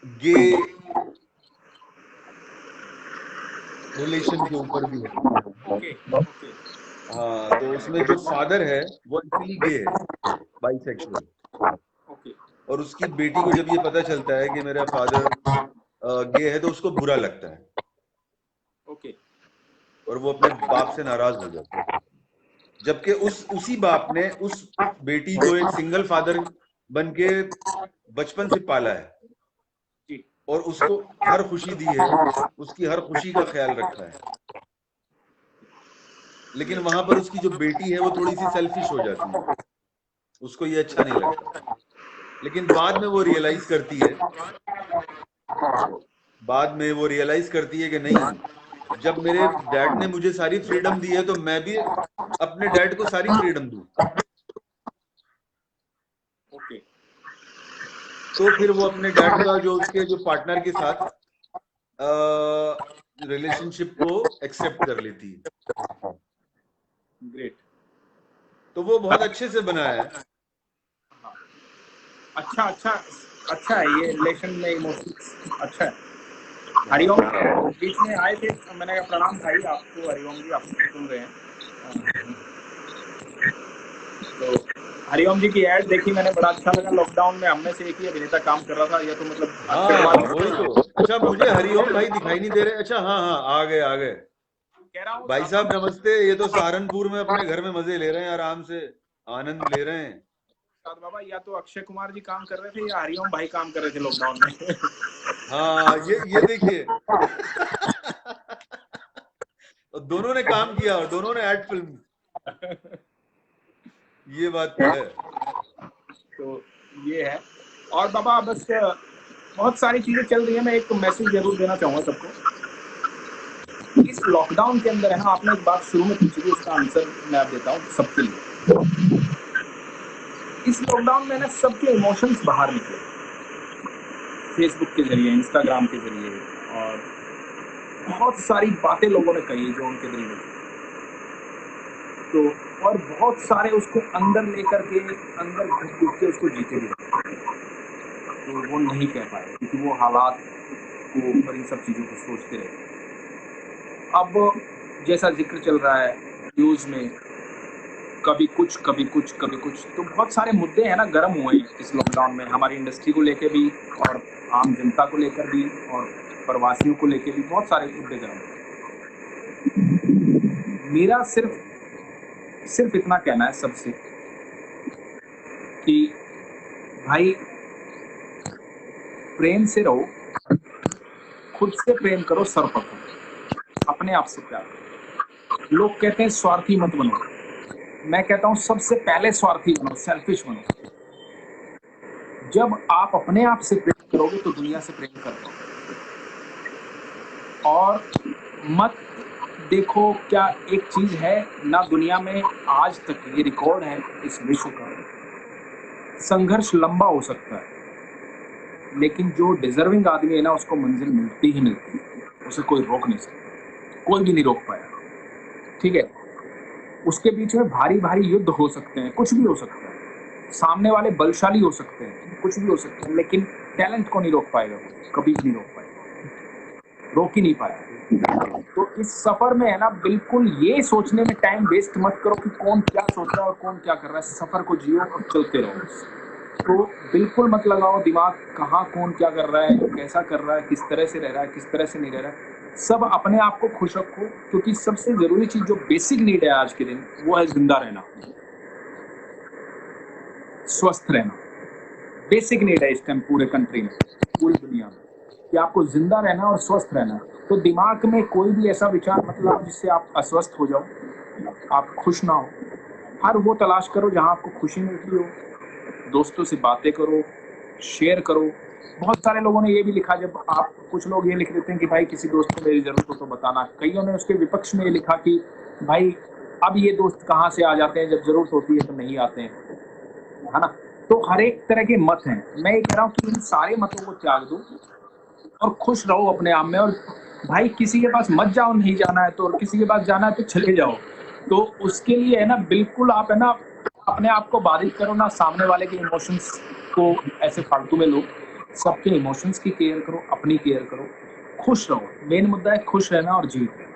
गे रिलेशन के ऊपर भी है। ओके ओके हाँ, तो उसमें जो फादर है वो एक्चुअली गे है, बाइसेक्सुअल। ओके और उसकी बेटी को जब ये पता चलता है कि मेरा फादर गे है, तो उसको बुरा लगता है ओके। और वो अपने बाप से नाराज हो जाता है। जबकि उसी बाप ने उस बेटी को एक सिंगल फादर बन के बचपन से पाला है जी। और उसको हर खुशी दी है, उसकी हर खुशी का ख्याल रखा है। लेकिन वहां पर उसकी जो बेटी है वो थोड़ी सी सेल्फिश हो जाती है, उसको ये अच्छा नहीं लगता। लेकिन बाद में वो रियलाइज करती है कि नहीं, जब मेरे डैड ने मुझे सारी फ्रीडम दी है तो मैं भी अपने डैड को सारी फ्रीडम दूं। ओके। तो फिर वो अपने डैड का जो उसके जो पार्टनर के साथ रिलेशनशिप को एक्सेप्ट कर लेती है। ग्रेट। तो वो बहुत अच्छे से बनाया है। अच्छा अच्छा। अच्छा है ये रिलेशन में इमोशंस, अच्छा है। हाँ हरिओम बीच में आए थे, मैंने कहा प्रणाम भाई आपको, हरिओम जी आपको सुन रहे हैं। तो हरिओम जी की ऐड देखी मैंने, बड़ा अच्छा लगा। लॉकडाउन में हमने से एक ही अभिनेता काम कर रहा था, या तो मतलब हाँ, वही तो। अच्छा, मुझे हरिओम भाई दिखाई नहीं दे रहे। अच्छा, हाँ हाँ, आ गए। कह रहा हूँ भाई साहब नमस्ते, ये तो सहारनपुर में अपने घर में मजे ले रहे हैं, आराम से आनंद ले रहे हैं। साथ बाबा, या तो अक्षय कुमार जी काम कर रहे थे या हरिओम भाई काम कर रहे थे लॉकडाउन में। हाँ, ये देखिए। और दोनों ने काम किया और दोनों ने एड फिल्म, ये बात तो है। तो ये है। और बाबा बस बहुत सारी चीजें चल रही है, मैं एक मैसेज जरूर देना चाहूंगा सबको। इस लॉकडाउन के अंदर है ना, आपने एक बात शुरू में पूछी थी, उसका आंसर मैं आप देता हूँ सबके लिए। इस लॉकडाउन में ना सबके इमोशंस बाहर निकले, फेसबुक के जरिए, इंस्टाग्राम के जरिए, और बहुत सारी बातें लोगों ने कही जो उनके दिल में थी। तो और बहुत सारे उसको अंदर लेकर के, अंदर घुस के उसको जीते भी, तो वो नहीं कह पाए क्योंकि वो हालात को और इन सब चीजों को सोचते रहे। अब जैसा जिक्र चल रहा है न्यूज में, कभी कुछ कभी कुछ कभी कुछ, तो बहुत सारे मुद्दे हैं ना गर्म हुए इस लॉकडाउन में, हमारी इंडस्ट्री को लेकर भी और आम जनता को लेकर भी और प्रवासियों को लेकर भी बहुत सारे मुद्दे गर्म हुए। मेरा सिर्फ इतना कहना है सबसे कि भाई प्रेम से रहो, खुद से प्रेम करो, सर पकड़ो, अपने आप से प्यार करो। लोग कहते हैं स्वार्थी मत बनो, मैं कहता हूं सबसे पहले स्वार्थी बनो, सेल्फिश बनो। जब आप अपने आप से प्रेम करोगे तो दुनिया से प्रेम कर पाओगे। और मत देखो, क्या एक चीज है ना दुनिया में आज तक, ये रिकॉर्ड है इस विश्व का, संघर्ष लंबा हो सकता है लेकिन जो डिजर्विंग आदमी है ना उसको मंजिल मिलती ही मिलती है, उसे कोई रोक नहीं सकता, कोई भी नहीं रोक पाया। ठीक है, उसके बीच में भारी भारी युद्ध हो सकते हैं, कुछ भी हो सकता है, सामने वाले बलशाली हो सकते हैं, कुछ भी हो सकता है, लेकिन टैलेंट को नहीं रोक पाएगा, कभी भी नहीं रोक पाएगा, रोक ही नहीं पाया। तो इस सफर में है ना, बिल्कुल ये सोचने में टाइम वेस्ट मत करो कि कौन क्या सोच रहा है और कौन क्या कर रहा है। सफर को जियो और चलते रहो। तो बिल्कुल मत लगाओ दिमाग कहाँ कौन क्या कर रहा है, कैसा कर रहा है, किस तरह से रह रहा है, किस तरह से नहीं रह रहा है। सब अपने आप को खुश रखो, क्योंकि सबसे जरूरी चीज जो बेसिक नीड है आज के दिन वो है जिंदा रहना, स्वस्थ रहना। बेसिक नीड है इस टाइम पूरे कंट्री में, पूरी दुनिया में, कि आपको जिंदा रहना और स्वस्थ रहना। तो दिमाग में कोई भी ऐसा विचार मत लाओ जिससे आप अस्वस्थ हो जाओ, आप खुश ना हो। हर वो तलाश करो जहां आपको खुशी मिलती हो, दोस्तों से बातें करो, शेयर करो। बहुत सारे लोगों ने ये भी लिखा, जब आप कुछ लोग ये लिख देते हैं कि भाई किसी दोस्त को मेरी जरूरत हो तो बताना। कईयों ने उसके विपक्ष में ये लिखा कि भाई अब ये दोस्त कहाँ से आ जाते हैं, जब जरूरत होती है तो नहीं आते हैं, है ना। तो हर एक तरह के मत हैं। मैं ये कह रहा हूँ कि इन सारे मतों को त्याग दो और खुश रहो अपने आप में। और भाई किसी के पास मत जाओ, नहीं जाना है तो, और किसी के पास जाना है तो चले जाओ। तो उसके लिए है ना, बिल्कुल आप है ना अपने आप को बाधित करो ना, सामने वाले के इमोशंस को ऐसे फालतू में लो। सबके इमोशंस की केयर करो, अपनी केयर करो, खुश रहो। मेन मुद्दा है खुश रहना और जीत रहना।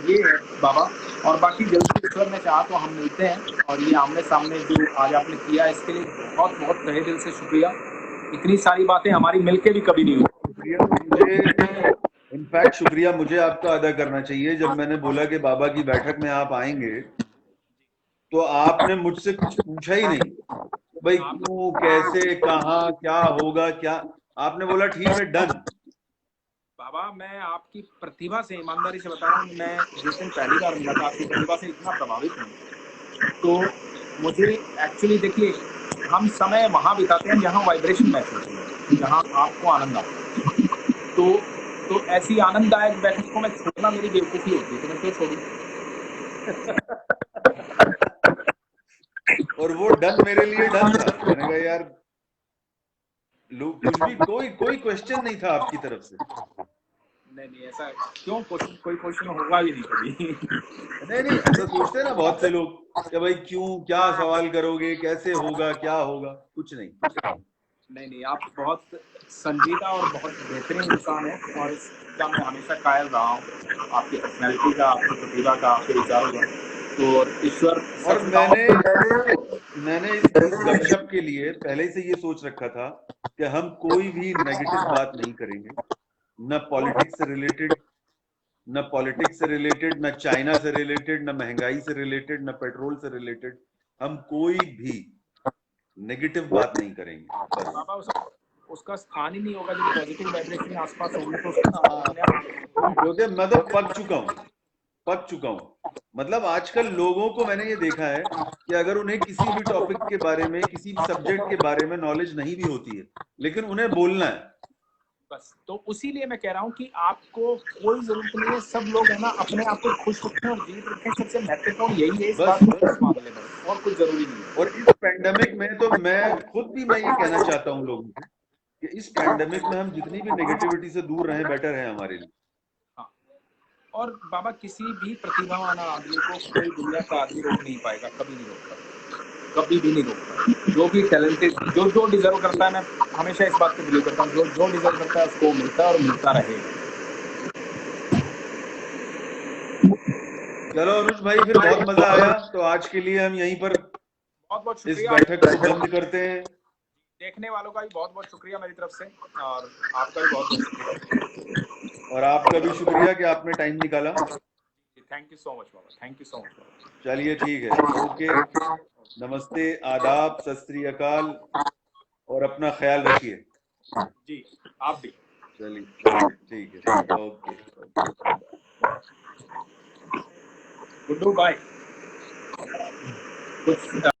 ये है बाबा। और बाकी जल्दी ईश्वर ने चाहा तो हम मिलते हैं। और ये आमने सामने जो आज आपने किया इसके लिए बहुत बहुत तहे दिल से शुक्रिया। इतनी सारी बातें हमारी मिलके भी कभी नहीं हुई। मुझे इनफैक्ट शुक्रिया मुझे आपका अदा करना चाहिए। जब मैंने बोला कि बाबा की बैठक में आप आएंगे तो आपने मुझसे कुछ पूछा ही नहीं, भाई क्यों, कैसे, कहाँ, क्या होगा, क्या। आपने बोला ठीक है, डन। बाबा मैं आपकी प्रतिभा से ईमानदारी से बता रहा हूँ, मैं जिस दिन पहली बार मिला था आपकी प्रतिभा से इतना प्रभावित हूँ। तो मुझे एक्चुअली देखिए, हम समय वहां बिताते हैं जहाँ वाइब्रेशन मैच होती है, जहाँ आपको आनंद आता है। तो ऐसी आनंददायक बैठक को मैं छोड़ना मेरी बेवकूफी होती है, तो मैं क्यों छोड़ूं। और वो डन मेरे लिए डन था। मैंने कहा यार लोग कुछ भी, कोई क्वेश्चन नहीं था आपकी तरफ से। नहीं ऐसा क्यों, कोई क्वेश्चन होगा भी नहीं कभी। नहीं ऐसा सोचते हैं ना बहुत से लोग कि भाई क्यों, क्या सवाल करोगे, कैसे होगा, क्या होगा। कुछ नहीं। नहीं आप बहुत संजीदा और बहुत बेहतरीन इंसान है, और इसका मैं हमेशा कायल रहा हूँ, आपकी पर्सनैलिटी का, आपकी प्रतिभा का, आपके विचारों का। तो ईश्वर और मैंने इस गपशप के लिए पहले से ये सोच रखा था कि हम कोई भी नेगेटिव बात नहीं करेंगे, न पॉलिटिक्स से रिलेटेड, न चाइना से रिलेटेड, न महंगाई से रिलेटेड, न पेट्रोल से रिलेटेड। हम कोई भी नेगेटिव बात नहीं करेंगे बस। बाबा उसका स्थान ही नहीं होगा। जब पॉजिटिव वाइब्रेशन आसपास होगी तो उसका क्योंकि मैं तो पक चुका हूं। मतलब आजकल लोगों को मैंने ये देखा है कि अगर उन्हें किसी भी टॉपिक के बारे में, किसी भी सब्जेक्ट के बारे में नॉलेज नहीं भी होती है, लेकिन उन्हें बोलना है बस। तो उसीलिए मैं कह रहा हूँ कि आपको कोई जरूरत नहीं है, सब लोग है ना अपने आप को खुश रखें और जीत रखें। सबसे महत्वपूर्ण यही है इस बात में, मामले में और कुछ जरूरी नहीं है। और इस पैंडेमिक में तो मैं ये कहना चाहता हूँ लोगों से कि इस पैंडेमिक में हम जितनी भी नेगेटिविटी से दूर रहें, बेटर है हमारे लिए। हाँ। और बाबा किसी भी प्रतिभावान आदमी को कोई दुनिया का आदमी रोक नहीं पाएगा, कभी नहीं रोकता, कभी भी नहीं रोकता। जो भी टैलेंटेड, जो डिजर्व करता है, मैं हमेशा इस बात को बिलीव करता हूँ, जो डिजर्व करता है उसको मिलता है और मिलता रहेगा। चलो अनुज भाई, फिर बहुत मजा आया। तो आज के लिए हम यहीं पर बहुत बहुत इस शुक्रिया। बैठक को बंद करते हैं। देखने वालों का भी बहुत बहुत शुक्रिया मेरी तरफ से, और आपका भी बहुत बहुत शुक्रिया। और आपका भी शुक्रिया कि आपने टाइम निकाला। थैंक यू सो मच बाबा, थैंक यू सो मच बाबा। चलिए ठीक है, ओके, नमस्ते, आदाब, सत श्री अकाल, और अपना ख्याल रखिए। जी आप भी। चलिए ठीक है, ओके। गुड्डू बाय। कुछ